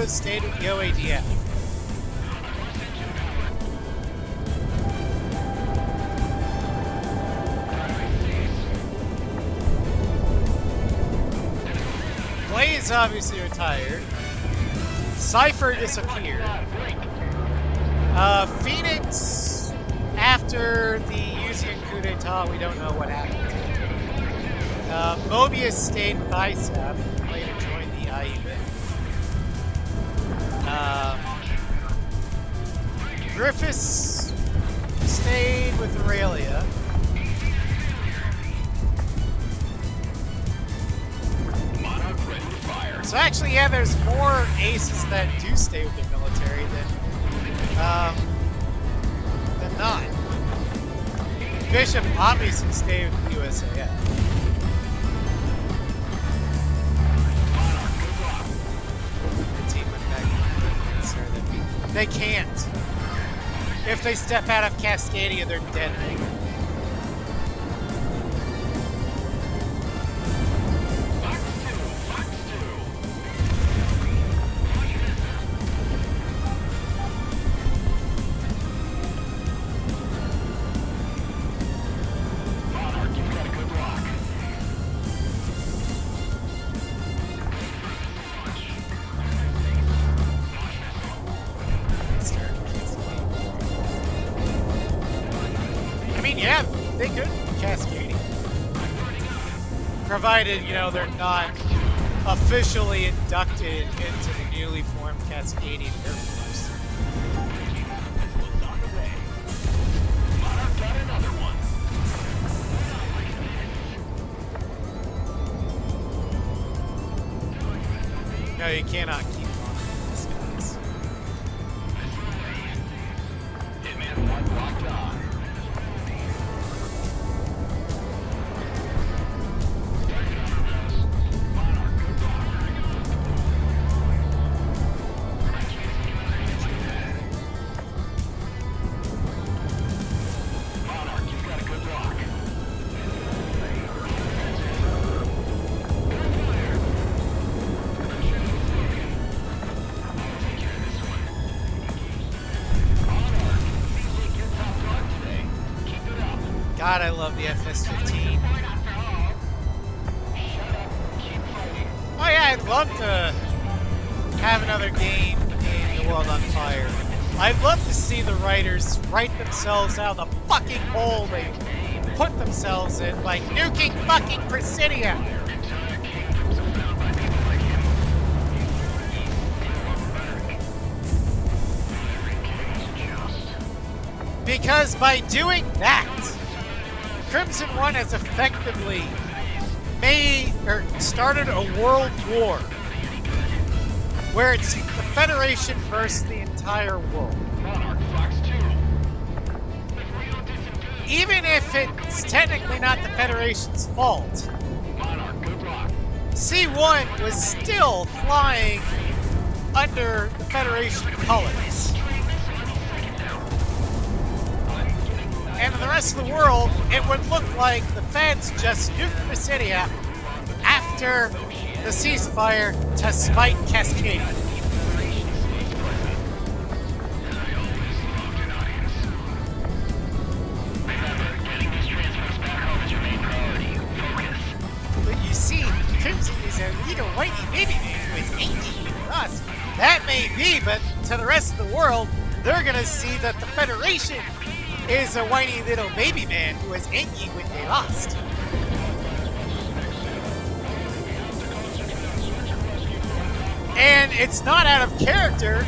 stayed with the OADF. Blaze obviously retired. Cypher disappeared. Phoenix, after the Yuzian coup d'etat, we don't know what happened. Mobius stayed with ISAP, later joined the IUN. Griffiths stayed with Aurelia. So actually, yeah, there's more aces that do stay with the military than not. Bishop obviously stayed with the USAF. The team went back to sir, they can't. If they step out of Cascadia, they're dead. Yeah, they could Cascadia. Provided, you know, they're not officially inducted into the newly formed Cascadian Air Force. No, you cannot keep on these guys. God, I love the FS-15. Oh yeah, I'd love to have another game in The World on Fire. I'd love to see the writers write themselves out of the fucking hole they put themselves in by nuking fucking Presidia. Because by doing that, Crimson One has effectively started a world war where it's the Federation versus the entire world. Even if it's technically not the Federation's fault, C1 was still flying under the Federation colors. And in the rest of the world, it would look like the feds just nuked Presidia after the ceasefire to spite Cascadia. But you see, Crimson is a little whitey baby man who is angry with us. That may be, but to the rest of the world, they're gonna see that the Federation is a whiny little baby man who is angry when they lost. And it's not out of character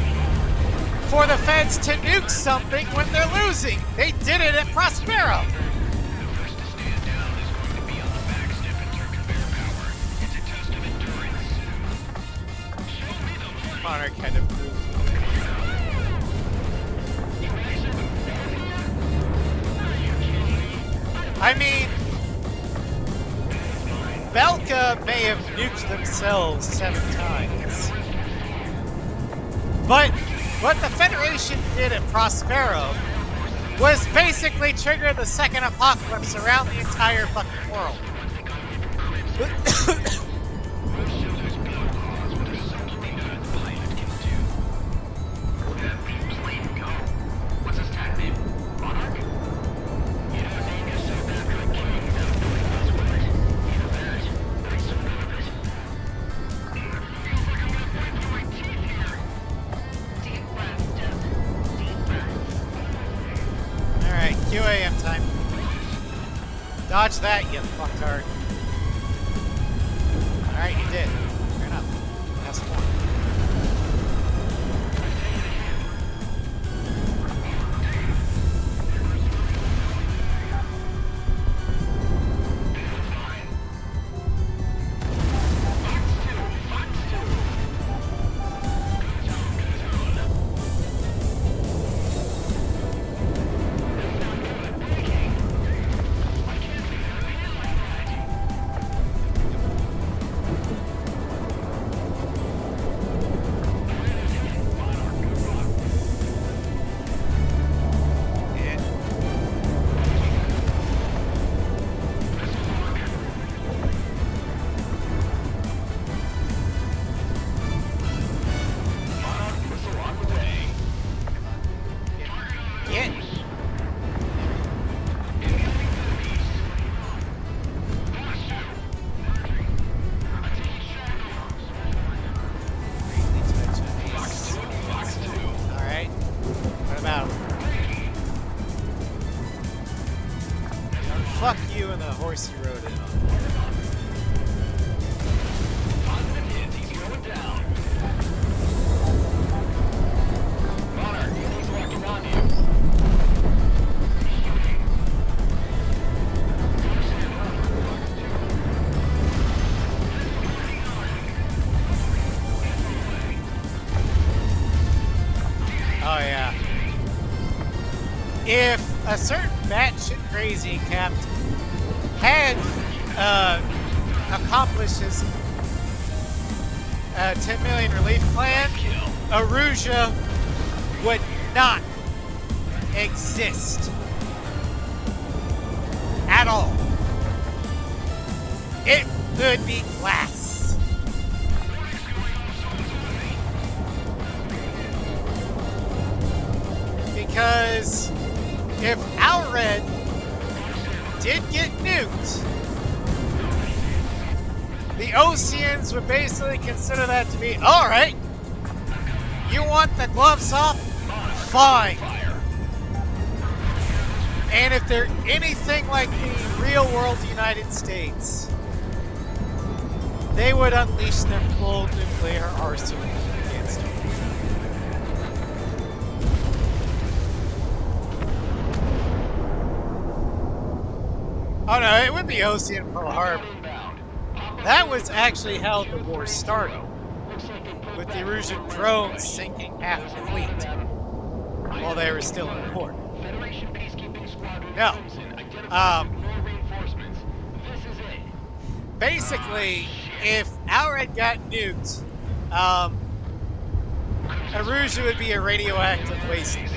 for the feds to nuke something when they're losing. They did it at Prospero. Monarch kind of moved. I mean, Belka may have nuked themselves 7 times. But what the Federation did at Prospero was basically trigger the second apocalypse around the entire fucking world. QAM time. Dodge that, you fucktard. Alright, you did. Fair enough. That's one. Fuck you and the horse you rode in on. Positive hits, he's going down. Monarch, he's locking on you. Oh yeah. If a certain batshit crazy captain had accomplished his 10 million relief plan, Aruja would not exist at all. It would be glass. Because if our red did get nuked, the Oceans would basically consider that to be, alright, you want the gloves off? Fine. And if they're anything like the real world United States, they would unleash their full nuclear arsenal against you. Oh no, it would be Ocean Pearl Harbor. That was actually how the war started, with the Arusian drones sinking half the fleet while they were still in port. No. Basically, if our had got nuked, Arusia would be a radioactive wasteland.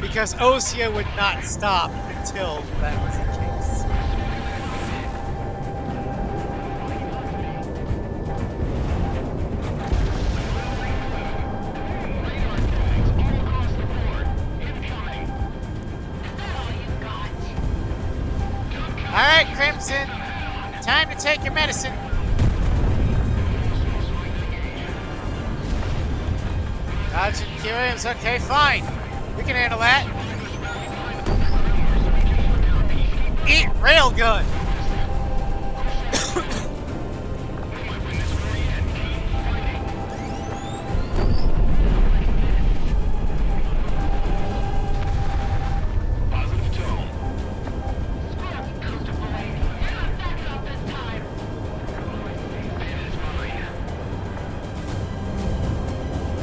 Because Osea would not stop until that was the case. Alright, Crimson. Time to take your medicine. Dodging Williams, okay, fine. We can handle that. Eat railgun.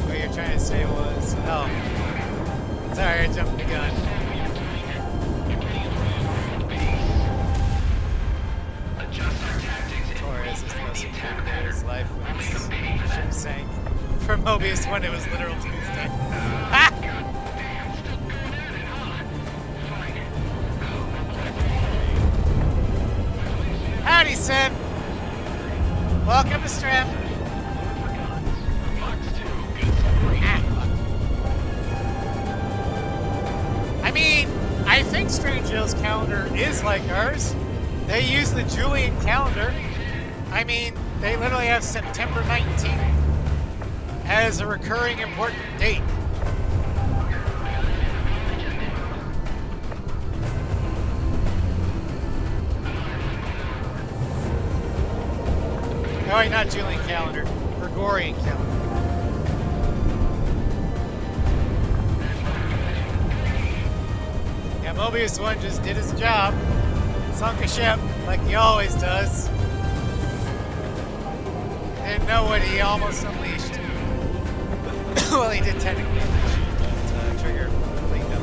What you're trying to say was, oh, sorry, I jumped the gun. Torres is the most important day of his life when his ship sank. For Mobius when it was literal Tuesday. Ah! Howdy, Sim. Welcome to Strip. I mean, I think Strange Hill's calendar is like ours. They use the Julian calendar. I mean, they literally have September 19th as a recurring important date. Oh, wait, not Julian calendar. Gregorian calendar. Yeah, Mobius 1 just did his job. Sunk a ship, like he always does. Didn't know what he almost unleashed. Well, he did technically unleash it, but Trigger cleaned up.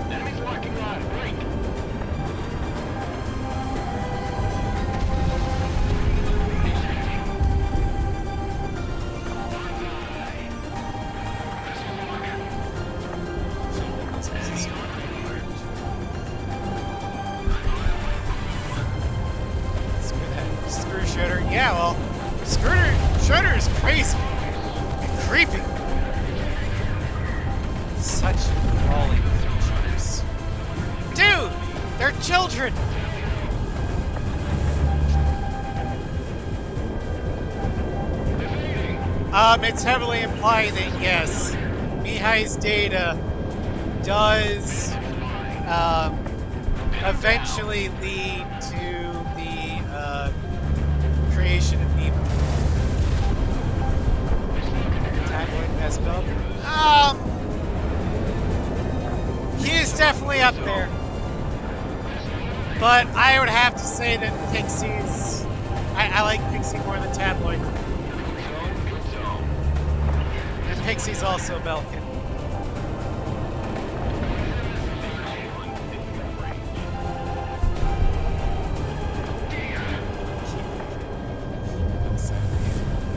Enemies locking on. Break. Screw Shredder. Yeah, well, Shredder is crazy and creepy. Such crawling creatures. Dude, they're children. It's heavily implied that yes, Mihai's data does eventually lead to the creation of Nemo. Tabloid best build. He is definitely up there, but I would have to say that Pixie's. I like Pixie more than Tabloid. And Pixie's also Belkin.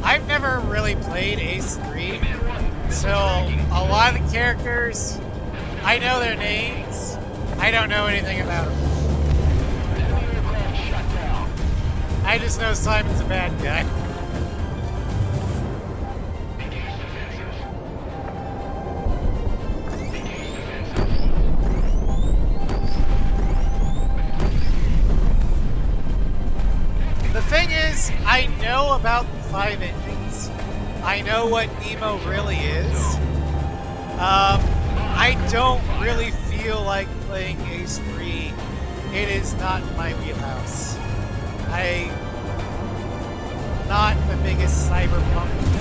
I've never really played Ace 3, so a lot of the characters, I know their names, I don't know anything about them. I just know Simon's a bad guy. The thing is, I know about the 5 endings. I know what Nemo really is. I don't really feel like playing Ace 3. It is not my wheelhouse. I'm not the biggest cyberpunk fan.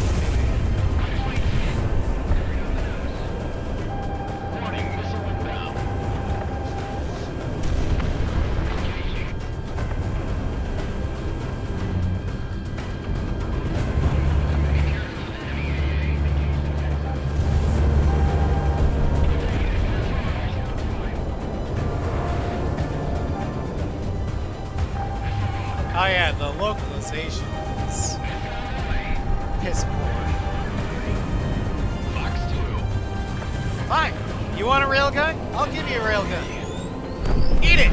Oh yeah, the localization is piss poor. Fox 2. Fine. You want a railgun? I'll give you a railgun. Eat it!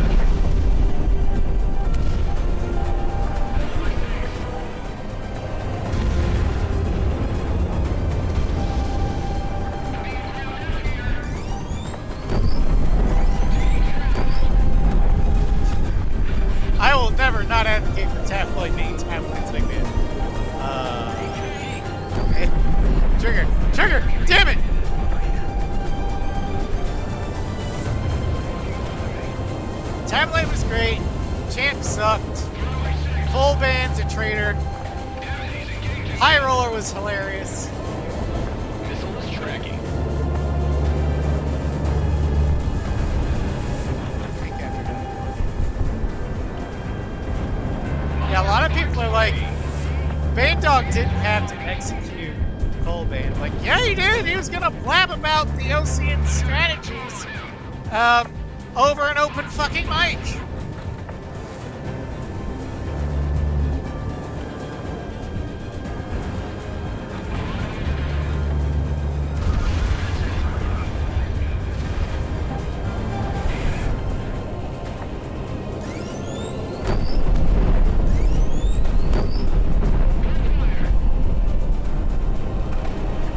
I will never not advocate for tabloid being tabloids like that. Okay. Trigger! Trigger! Damn it! Tabloid was great. Champ sucked. Full Band's a traitor. High Roller was hilarious. Missile is tracking. Yeah, a lot of people are like, Bane Dog didn't have to execute Full Band. Like, yeah, he did. He was gonna blab about the Ocean strategies over an open fucking mic.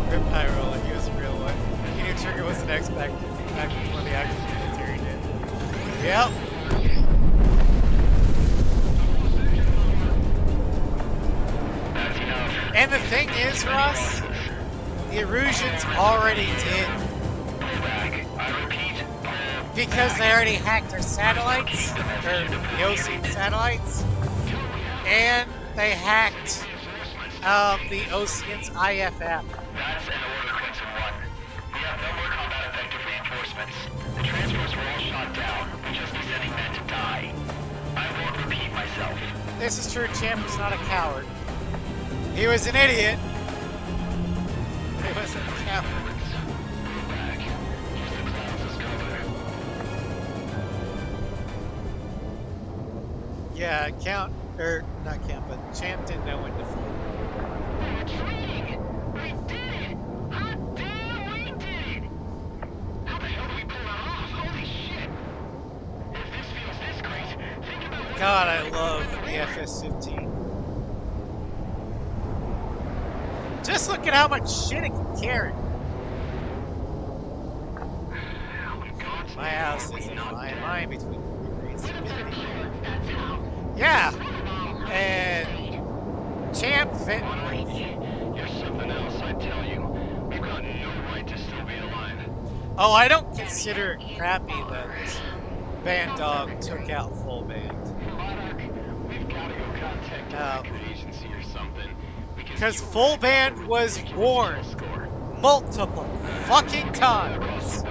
Rip High Roller, he was a real one. He knew Trigger was an X back before the actual military did. Yep. And the thing is, Ross, the Erusians already did. Because they already hacked our satellites, or the Ocean satellites, and they hacked the Ocean's IFF. That's an order, Quinton 1. We have no more combat-effective reinforcements. The transports were all shot down. We just be sending men to die. I won't repeat myself. This is true, Champ was not a coward. He was an idiot. He was a coward. Go back. Use the clouds as cover. Yeah, not Count, but Champ didn't know when to fall. We did it! Hot damn, we did it! How the hell do we pull that off? Holy shit! If this feels this great, think about what... God, I love the FS-15. Just look at how much shit it can carry. My house is in a fine line between degrees of humidity. Yeah, and Champ fit. You're something else, I tell you. We've got no right to still be alive. Oh, I don't consider it crappy that Band Dog took out full band. Monarch, we've got to go contact a record agency or something. Because full band was warned multiple fucking times.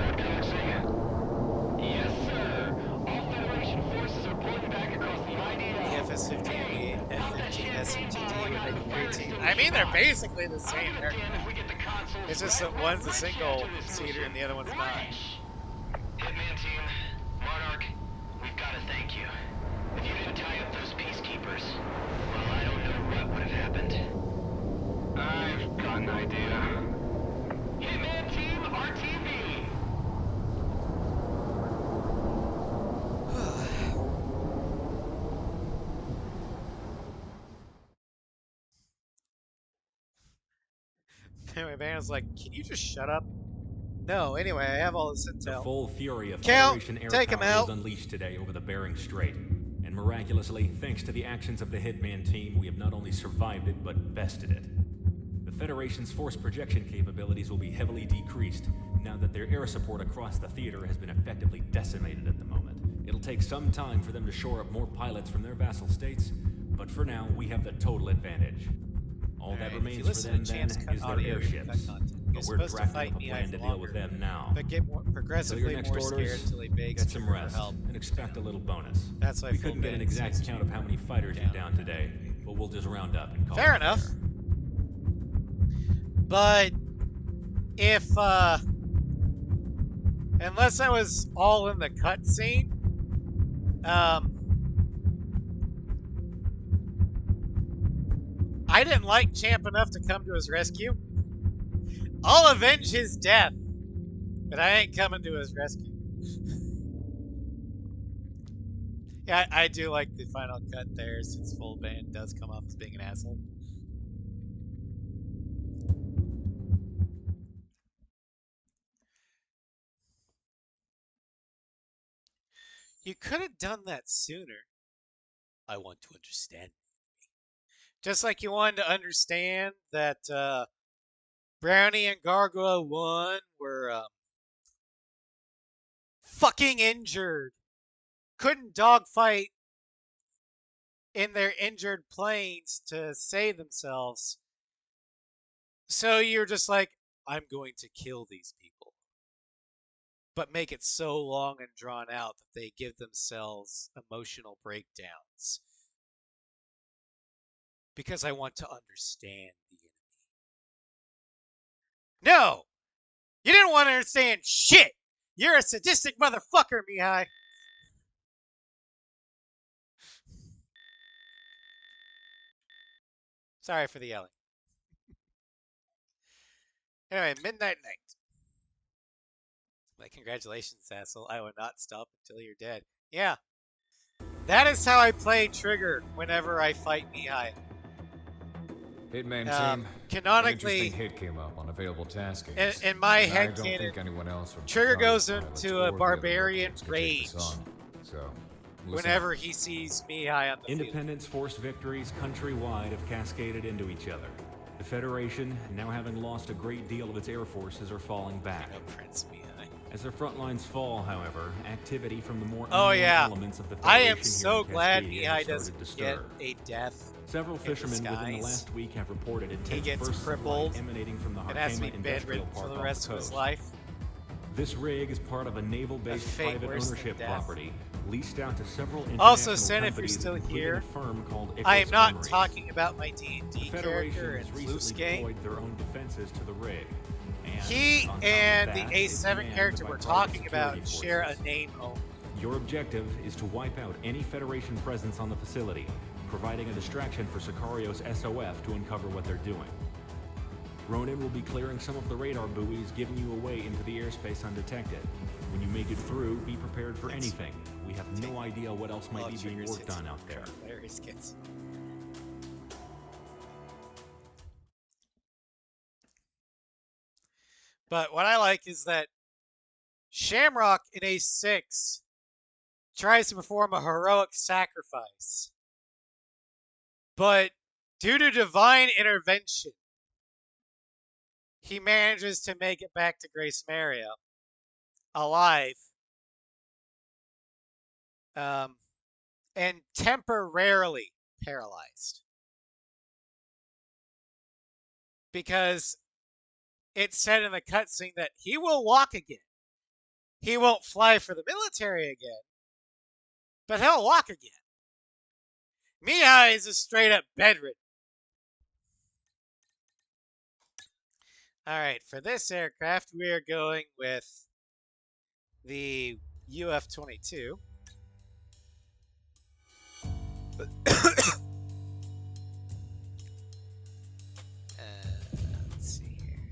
Yes, sir. All Federation forces are pulling back across the IDL. The FS-15, the F-15 SMTD would make a great team. I mean, they're basically the same aircraft. It's just that one's a single seater and the other one's not. Hitman team, Monarch, we've got to thank you. If you didn't tie up those peacekeepers, well, I don't know what would have happened. I've got an idea. Hitman team, RTV! Anyway, Band's like, can you just shut up? No, anyway, I have all this The intel. full fury of Count, Federation air take him power out. was unleashed today over the Bering Strait. And miraculously, thanks to the actions of the Hitman team, we have not only survived it, but bested it. The Federation's force projection capabilities will be heavily decreased now that their air support across the theater has been effectively decimated at the moment. It'll take some time for them to shore up more pilots from their vassal states, but for now, we have the total advantage. All that remains for them then is their airships. But we're drafting up a plan to deal with them now. But get Until progressively your next more scared orders, until they beg get some for rest help. and expect a little bonus. That's why We full couldn't get an band exact seems count of how many fighters you're down today, but we'll just round up and call Fair it enough. fair. But if unless I was all in the cutscene, I didn't like Champ enough to come to his rescue. I'll avenge his death, but I ain't coming to his rescue. Yeah, I do like the final cut there, since full band does come off as being an asshole. You could have done that sooner. I want to understand. Just like you wanted to understand that Brownie and Gargoyle 1 were fucking injured. Couldn't dogfight in their injured planes to save themselves. So you're just like, I'm going to kill these people. But make it so long and drawn out that they give themselves emotional breakdowns. Because I want to understand the enemy. No! You didn't want to understand shit! You're a sadistic motherfucker, Mihai! Sorry for the yelling. Anyway, Midnight Night. My congratulations, asshole. I will not stop until you're dead. Yeah. That is how I play Trigger whenever I fight Mihai. Hitman team, canonically, an interesting hit came up on available taskings. In my and I don't headcanon, think anyone else from Trigger Chicago goes pilots into or a the other barbarian Americans could take rage this on. So, listen whenever up. he sees me high on the field. Independence Force victories countrywide have cascaded into each other. The Federation, now having lost a great deal of its air forces, are falling back. No Prince Mihai. As their front lines fall, however, activity from the more Oh, unknown yeah. elements of the I Federation am so here in glad Cascadia Mihai have started doesn't to get stir. a death. Several fishermen within the skies. last week have reported intense gets bursts of crippled light emanating from the and has to be Harkema Industrial bedridden Park for the off rest the of his coast. life. This rig is part of a naval-based A fate private worse than ownership death. property leased out to several Also, international Sen, if you're companies, still including here, a firm called I am Icarus not Armories. talking about my D&D The character Federation and has recently Fluske. deployed their own defenses to the rig. And He on top of and that, the it's A7 manned character by we're private talking security about share a forces. name only. Your objective is to wipe out any Federation presence on the facility, providing a distraction for Sicario's SOF to uncover what they're doing. Ronan will be clearing some of the radar buoys, giving you a way into the airspace undetected. When you make it through, be prepared for anything. We have no idea what else might be being worked on out there. Hilarious kids. But what I like is that Shamrock in A6 tries to perform a heroic sacrifice. But due to divine intervention, he manages to make it back to Grace Mario alive. And temporarily paralyzed. Because it said in the cutscene that he will walk again. He won't fly for the military again, but he'll walk again. Mihai is a straight up bedridden. Alright, for this aircraft, we are going with the UF-22. Let's see here.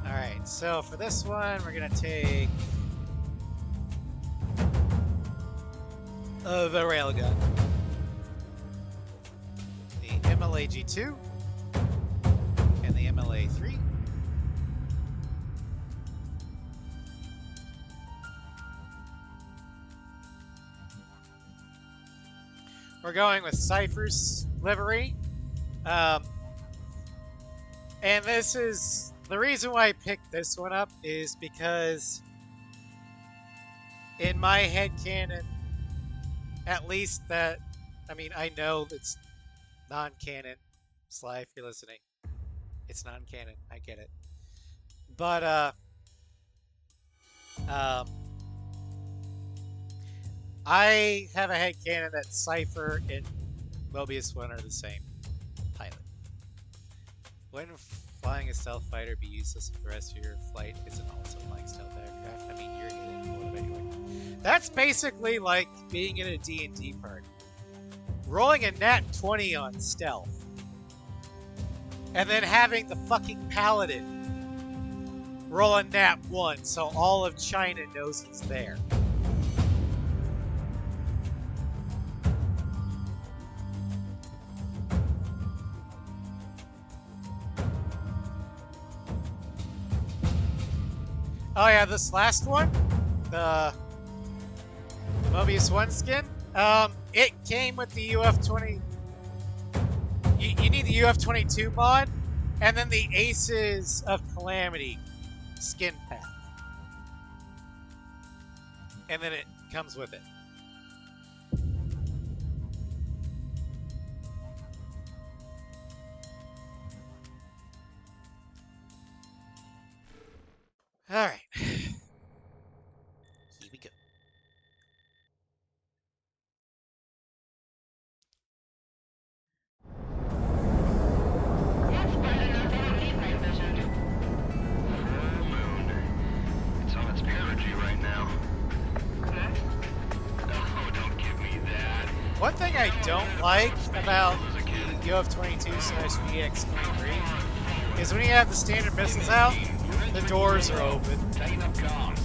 Alright, so for this one, we're going to take the railgun. The MLAG-2 and the MLA-3. We're going with Cypher's livery. And this is the reason why I picked this one up is because in my headcanon, at least that, I mean, I know it's non-canon. Sly, if you're listening, it's non-canon. I get it. But, I have a headcanon that Cypher and Mobius 1 are the same pilot. When flying a stealth fighter be useless if the rest of your flight isn't also flying stealth aircraft? I mean, you're getting what anyway. That's basically like being in a D&D party. Rolling a nat 20 on stealth. And then having the fucking paladin roll a nat 1 so all of China knows he's there. Oh yeah, this last one, the Mobius 1 skin, it came with the UF-20. You need the UF-22 mod, and then the Aces of Calamity skin pack. And then it comes with it. Alright. Here we go. That's bad enough. I don't need night vision. Full moon. It's on its parent One thing I don't like about the UF-22/VX-23 is when you have the standard missiles out, the doors are open. I'm kind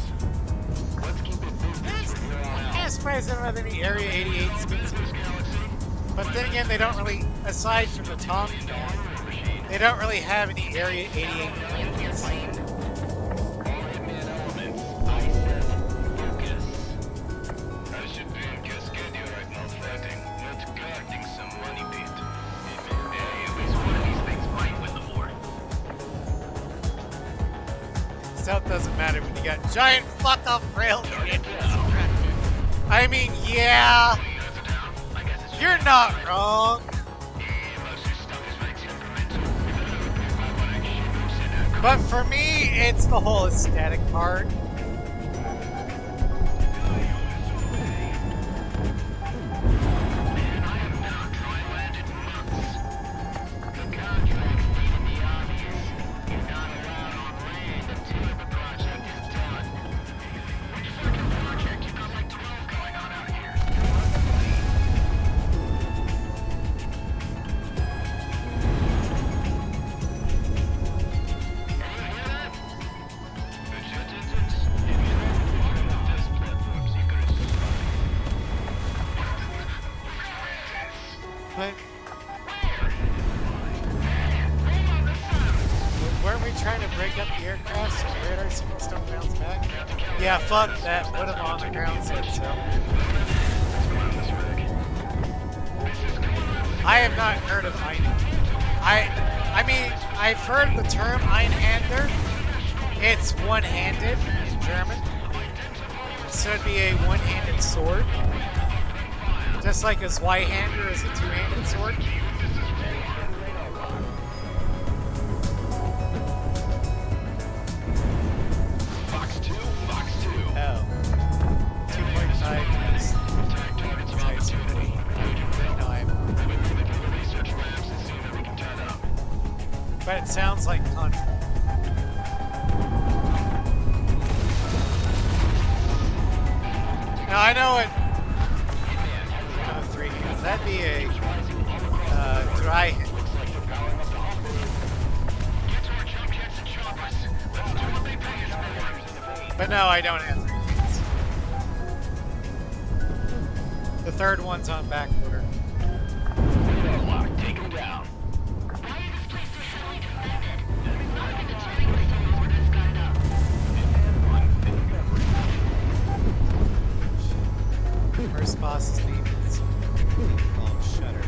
of surprised they don't have any Area 88 skins. But then again, they don't really, aside from the Tommy gun, they don't really have any Area 88 planes. Stealth doesn't matter when you got giant fuck-off rail cannons. I mean, yeah, you're not wrong. But for me, it's the whole aesthetic part. But weren't we trying to break up the aircraft so the radar signals don't bounce back? Yeah, fuck that. Put them on the ground set, so. I have not heard of Ein. I mean, I've heard the term Einhander. It's one-handed in German. So it'd be a one-handed sword. Just like a Zweihander is a two-handed sword. Box 2, box 2. Oh. 2.5 times. No, but it sounds like Contra. Now I know it. That'd be a dry hit. But no, I don't have 3 hits. The third one's on back order. Take him down. First boss's name is called Shutter.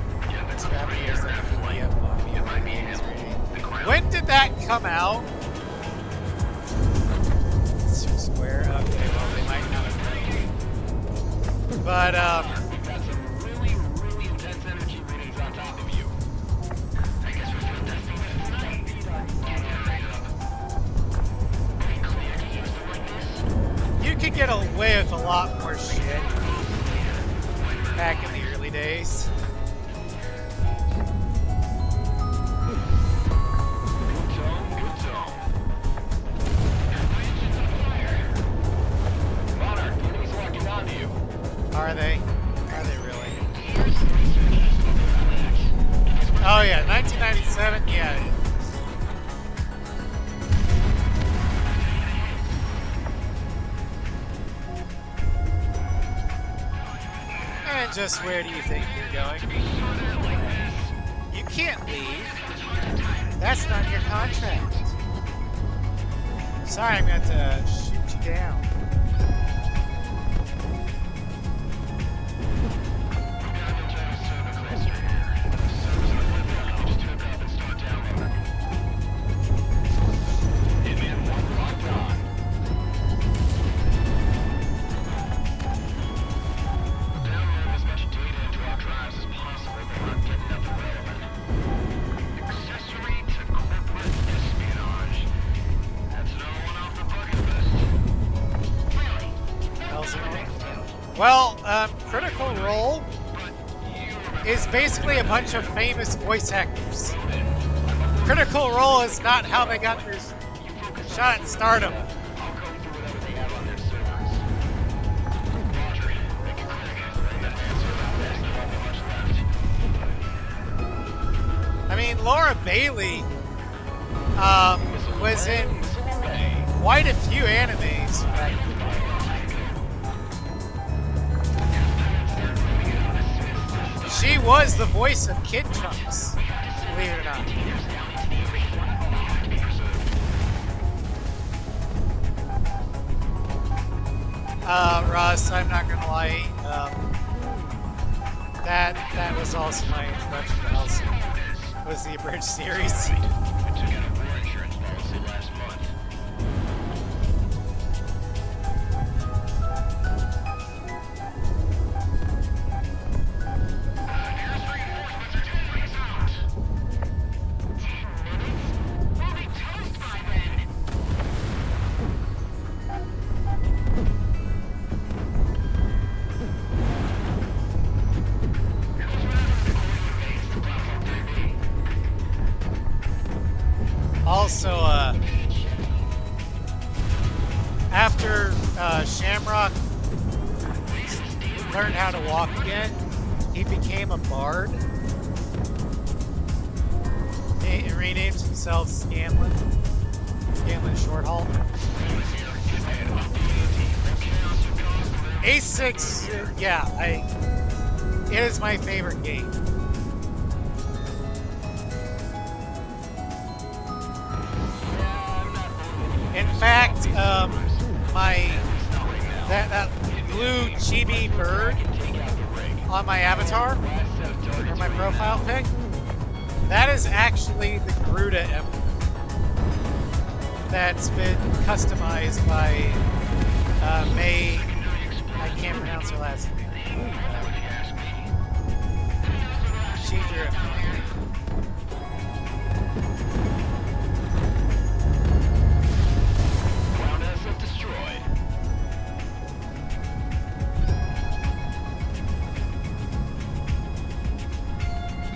When did that come out? Square? Okay, well they might not have known. But Really intense energy readings on top of you. I guess we're just testing it tonight. you could get away with a lot more shit back in the early days. Are they? Are they really? Oh yeah, 1997, yeah. And just where do you think you're going? You can't leave. That's not your contract. Sorry, I'm going to have to shoot you down. Well, Critical Role is basically a bunch of famous voice actors. Critical Role is not how they got their shot at stardom. Laura Bailey was in quite a few animes. She was the voice of Kid Trunks, believe it or not. Ross, I'm not gonna lie. That was also my introduction to Elsa. Was the abridged series. I took out a war insurance policy last month. Air's reinforcements are 10 rings out. 10 minutes? We'll be toast by then. Also, after Shamrock learned how to walk again, he became a bard. He renamed himself Scanlan. Scanlan Shorthalt. A6, yeah, it is my favorite game. In fact, that blue chibi bird on my avatar, or my profile pic, that is actually the Garuda emblem that's been customized by May. I can't pronounce her last name. She drew it.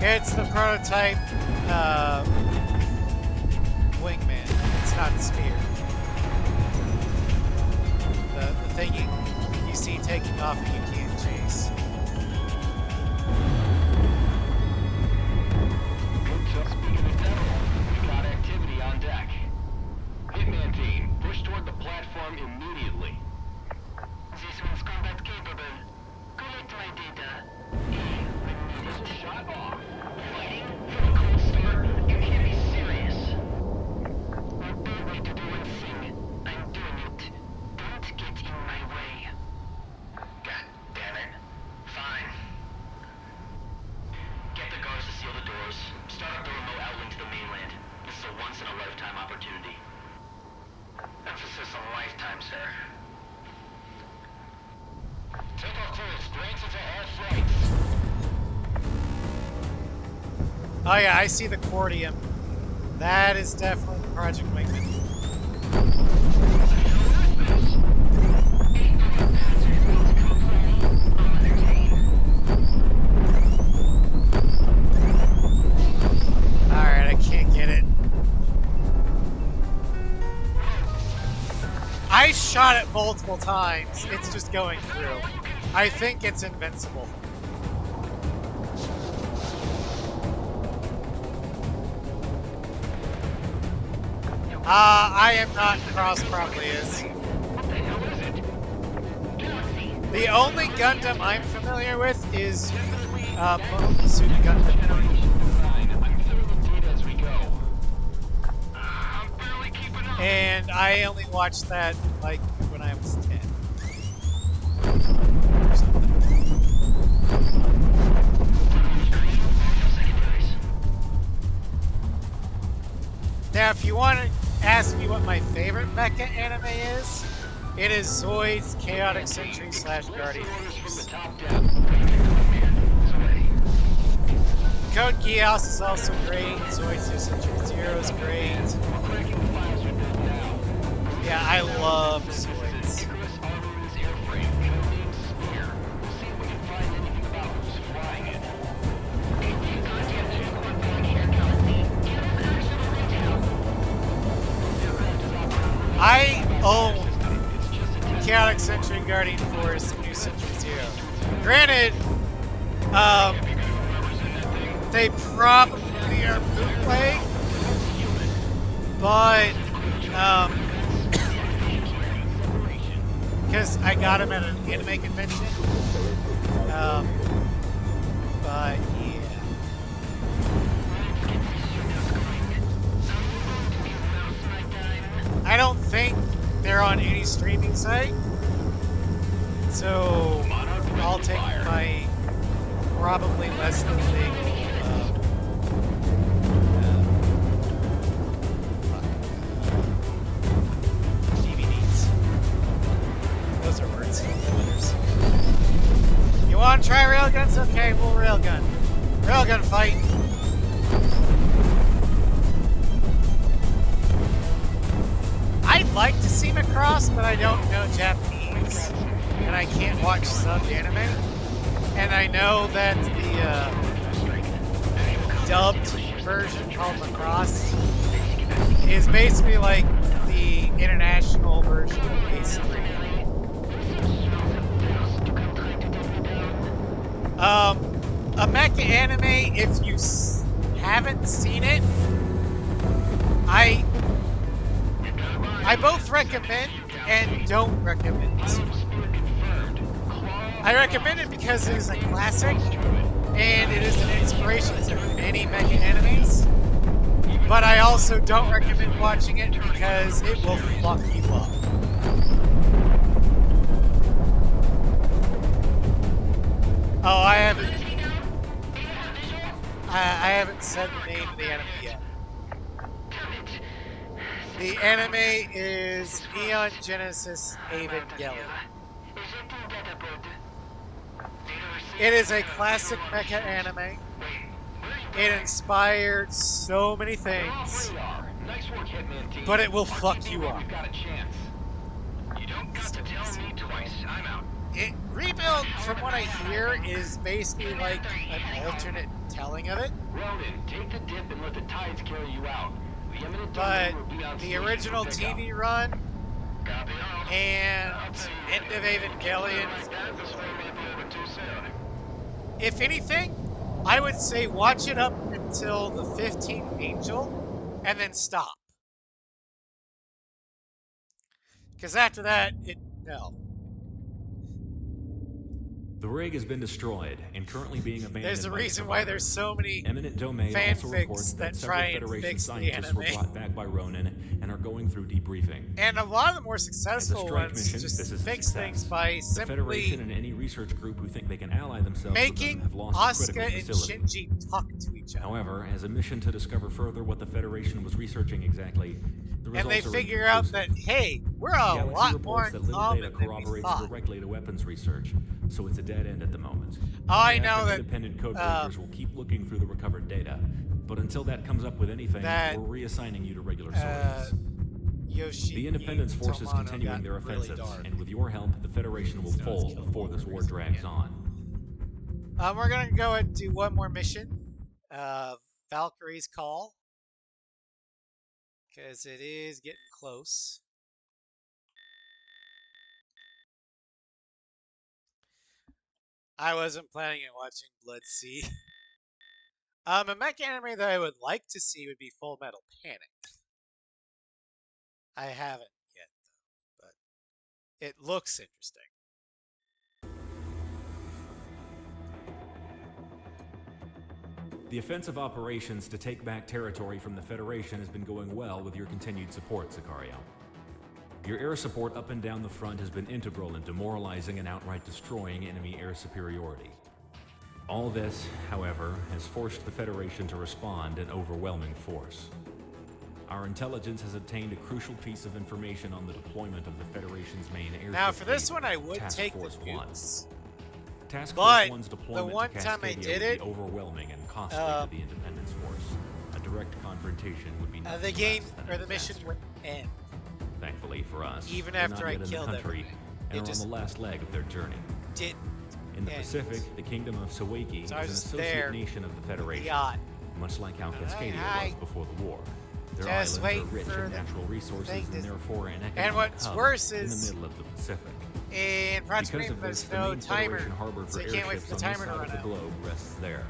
It's the prototype Wingman. It's not the spear. The thing you see taking off and you can't chase. Speaking of devil, we got activity on deck. Hitman team, push toward the platform immediately. This one's combat capable. Collect my data. Shut off. Fighting from a cold start. You hear me serious. You told me to do one thing. I'm doing it. Don't get in my way. God damn it. Fine. Get the guards to seal the doors. Start up the remote outlink to the mainland. This is a once-in-a-lifetime opportunity. Emphasis on lifetime, sir. Take off course. Grants into all flights. Oh yeah, I see the Cordium. That is definitely Project Wingman. Alright, I can't get it. I shot it multiple times. It's just going through. I think it's invincible. I am not. Cross probably is. The only Gundam I'm familiar with is Mobile Suit Gundam. And I only watched that like when I was 10. Or something. Now, if you want to ask me what my favorite mecha anime is, it is Zoid's Chaotic Century / Guardian. Code Geass is also great. Zoid's New Century Zero is great. Yeah, I love Zoids. I own Chaotic Century Guardian Force New Century Zero. Granted, They probably are bootleg, but because I got them at an anime convention. But yeah. I don't think they're on any streaming site, so I'll take my probably less than legal DVDs. Those are words. You want to try railguns? Okay, we'll railgun. Railgun fight. I'd like to see Macross, but I don't know Japanese, and I can't watch subbed anime. And I know that the dubbed version called Macross is basically like the international version of Ace 3. A mecha anime, if you haven't seen it, I both recommend and don't recommend. I recommend it because it is a classic and it is an inspiration to many mecha animes. But I also don't recommend watching it because it will fuck you up. Oh, I haven't said the name of the anime yet. The anime is Neon Genesis Evangelion. It is a classic mecha anime. It inspired so many things, but it will fuck you up. Rebuild, from what I hear, is basically like an alternate telling of it. Take the dip and let the tides carry you out. But the original TV run and End of Evangelion, if anything, I would say watch it up until the 15th Angel and then stop. Because after that, no. The rig has been destroyed and currently being abandoned. There's a by reason the why there's so many Eminent Domain also reports fanfics that that several try and Federation fix the scientists were anime. brought back by Ronin and are going through debriefing. And a lot of the more As a successful strike ones mission, just this is a fix success. things by The Federation simply and any research group who think they can ally themselves with them making have lost a Asuka critical and facility. Shinji talk to each other. However, as a mission to discover further what the Federation was researching exactly, the And they results are figure out that, inconclusive. hey, we're a Galaxy lot more reports in that little data common than we corroborates thought. directly to weapons research, so it's a dead end at the moment. I IF know and that independent code breakers will keep looking through the recovered data, but until that comes up with anything, that, we're reassigning you to regular sorties. The Independence Force is continuing their offensives, and with your help, the Federation will fall before this war drags on. We're gonna go and do one more mission, Valkyrie's Call, because it is getting close. I wasn't planning on watching Blood Sea. A mech anime that I would like to see would be Full Metal Panic. I haven't yet, though, but it looks interesting. The offensive operations to take back territory from the Federation has been going well with your continued support, Sicario. Your air support up and down the front has been integral in demoralizing and outright destroying enemy air superiority. All this, however, has forced the Federation to respond in overwhelming force. Our intelligence has obtained a crucial piece of information on the deployment of the Federation's main airship. Now, for this fleet, one, I would Task take Force the One. nukes. Task But Force 1's the deployment one to time I Cascadia did would it, be overwhelming and costly to the Independence Force. A direct confrontation would be nothing the game less than or a the mission disaster. would end. Thankfully for us, Even they're after not I yet in killed the country everything. and It are on just the last leg of their journey. Did In the end. Pacific, the Kingdom of Sawaki So I is was an just there, associate nation of the Federation, yacht. much like how Cascadia hi. was before the war. Their Just islands are waiting rich for in the natural resources thing and to- therefore an economic And what's hub worse in the is middle of the Pacific. in Because Project of this, there's the no main timer, Federation harbor so for you can't wait airships for the on this timer to side run of the out. globe rests there.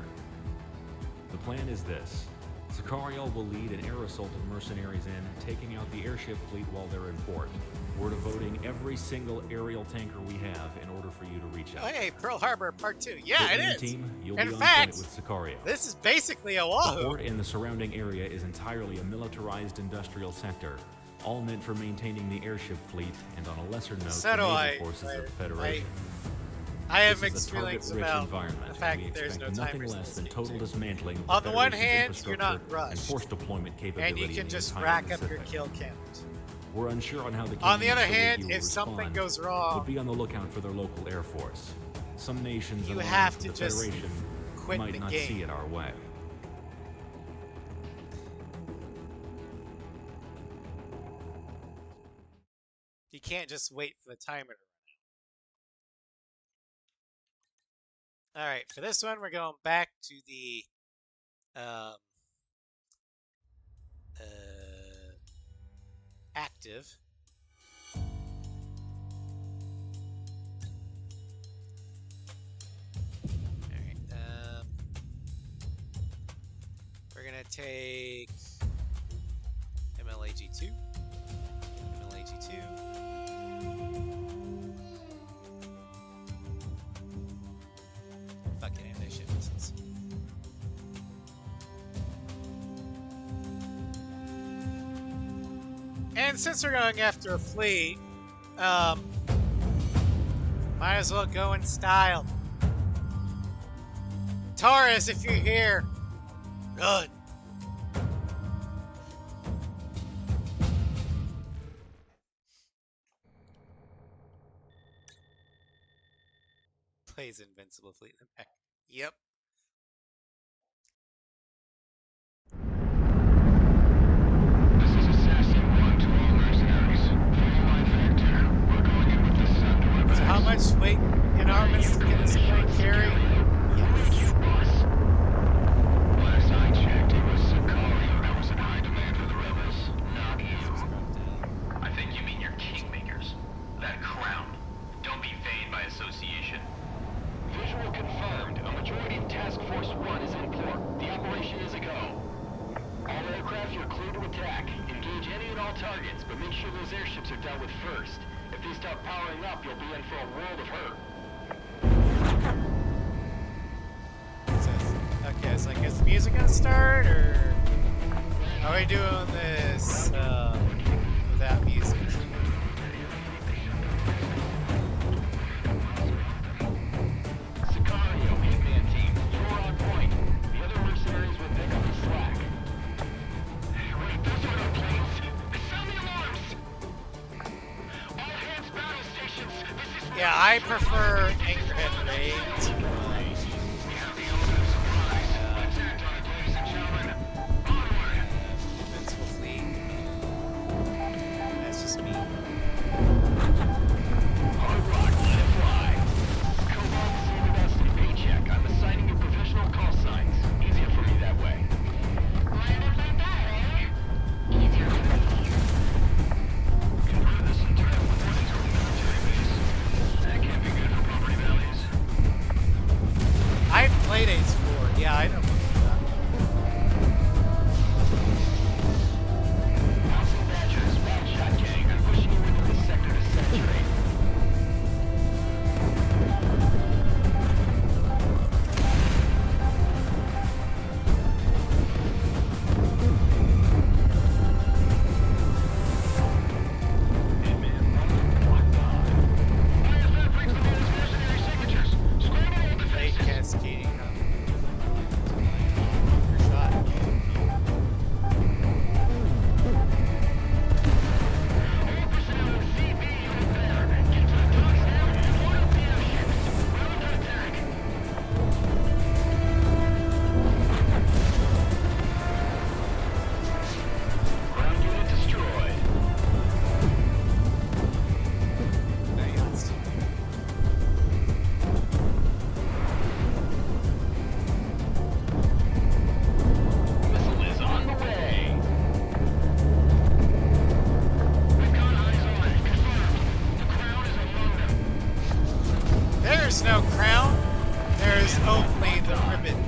The plan is this. Sicario will lead an air assault of mercenaries in, taking out the airship fleet while they're in port. We're devoting every single aerial tanker we have in order for you to reach out. Oh, hey, Pearl Harbor Part 2. Yeah, Hitman it is. Team, you'll In be on fact, point with Sicario. this is basically a The Wahoo. port and the surrounding area is entirely a militarized industrial sector, all meant for maintaining the airship fleet and, on a lesser note, So the do naval I. forces of the Federation. I have This mixed is a feelings target-rich about environment, the fact and we that there's no expect nothing timers in less this than game, total too. dismantling of On the the one Federation's hand, you're not infrastructure and rushed, force deployment capability and you in can the just entire rack up Pacific. your kill count. We're unsure on how the On the King other and hand, Soviet will if something respond, goes but wrong, be on the lookout for their local air force. Some nations you allied have with to the just Federation quit might the not game. see it our way. You can't just wait for the timer to run out. All right, for this one, we're going back to the um, active. All right, we're gonna take MLAG2, MLAG2. Fucking ammunition missiles. And since we're going after a fleet, might as well go in style. Taurus, if you're here, run. Plays Invincible Fleet in the back. Yep. This is Assassin 1 to all mercenaries. Follow my vector. We're going in with the sun to our So how backs. much weight in armaments can this plane carry? You, boss. Last I checked, it was Sicario that was in high demand for the rebels, not you. I think you mean your kingmakers. That crown. Don't be vain by association. Visual confirmed. A majority of Task Force 1 is in port. The operation is a go. All aircraft, you're clear to attack. Engage any and all targets, but make sure those airships are dealt with first. If they start powering up, you'll be in for a world of hurt. Okay, so I guess the music gonna start, or are we doing this without music? Sicario, Wingman team, you're on point. The other mercenaries will pick up the slack. Wait, those are the planes. Sound the alarms! All hands battle stations. This is Yeah, I prefer Anchorhead Raid. We have the element of surprise. Let's act on it, ladies and gentlemen. Onward! Invincible Fleet. That's just me. Hard rock, let it fly. Cobalt, send us a paycheck. I'm assigning you professional call signs. Easier for me that way. Landed like that, eh? Easier for me. Convert this entire port into a military base. That can't be good for property values. I've played Ace 4. Yeah, I know. Bouncing Badgers, wild shot gang. I'm pushing you into this sector to saturate. IFF brings the most mercenary signatures. Scramble all Late defenses. cascading. Shot. All personnel in CB unit there. Get to the docks now and load up the airships. We're under attack. Ground unit destroyed. Nice. Missile is on the way. We've got eyes on it. Confirmed. The crown is among them. There's no crown. There's only the ribbon.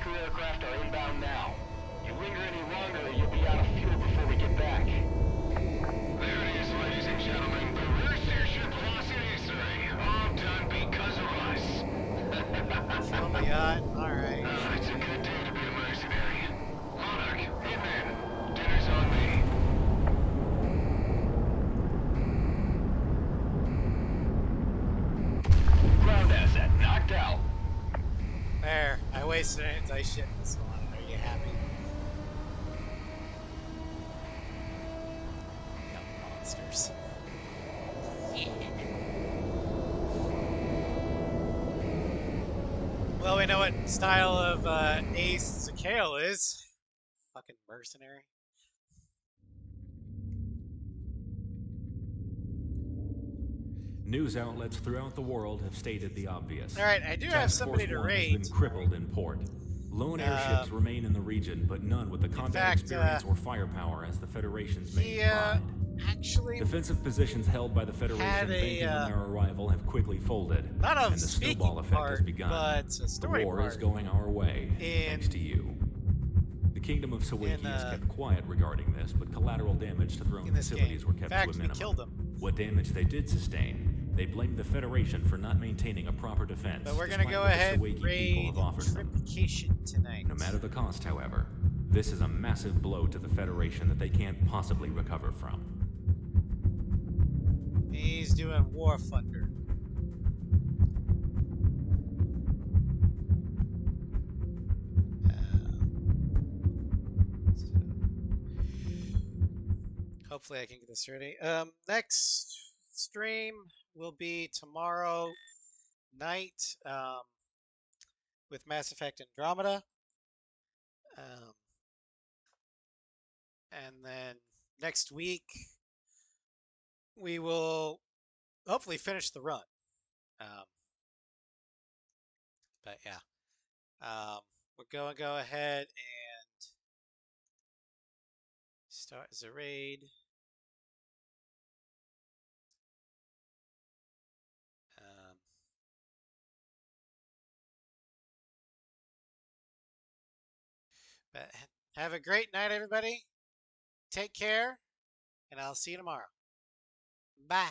Striker aircraft are inbound now. You linger any longer, you'll be out of fuel before we get back. There it is, ladies and gentlemen. The rear station velocity all done because of us. Fill me out. Alright. It's a good day to be a mercenary. Monarch, Wingman, dinner's on me. Ground asset knocked out. There. I wasted an anti-ship this one. Are you happy? Dumb monsters. Well, we know what style of Ace Zakale is. Fucking mercenary. News outlets throughout the world have stated the obvious. Alright, I do have Task somebody Force to 1 has raid been crippled in port. Lone airships remain in the region, but none with the combat fact, experience or firepower as the Federation's main pride. Actually Defensive positions held by the Federation banking on their arrival have quickly folded, not a and the snowball effect has part, begun. but a story the war part is going our way, in- thanks to you. The Kingdom of Sawiki has kept quiet regarding this, but collateral damage to throne in this facilities game. were kept In fact, to a we minimum. killed them. What damage they did sustain, they blamed the Federation for not maintaining a proper defense. But we're gonna despite go what the ahead and Sawiki people raid have offered them. Triplication tonight. No matter the cost, however, this is a massive blow to the Federation that they can't possibly recover from. He's doing War Thunder. Hopefully I can get this ready. Next stream will be tomorrow night with Mass Effect Andromeda. And then next week we will hopefully finish the run. But yeah, we're going to go ahead and start as a raid. But have a great night, everybody. Take care, and I'll see you tomorrow. Bye.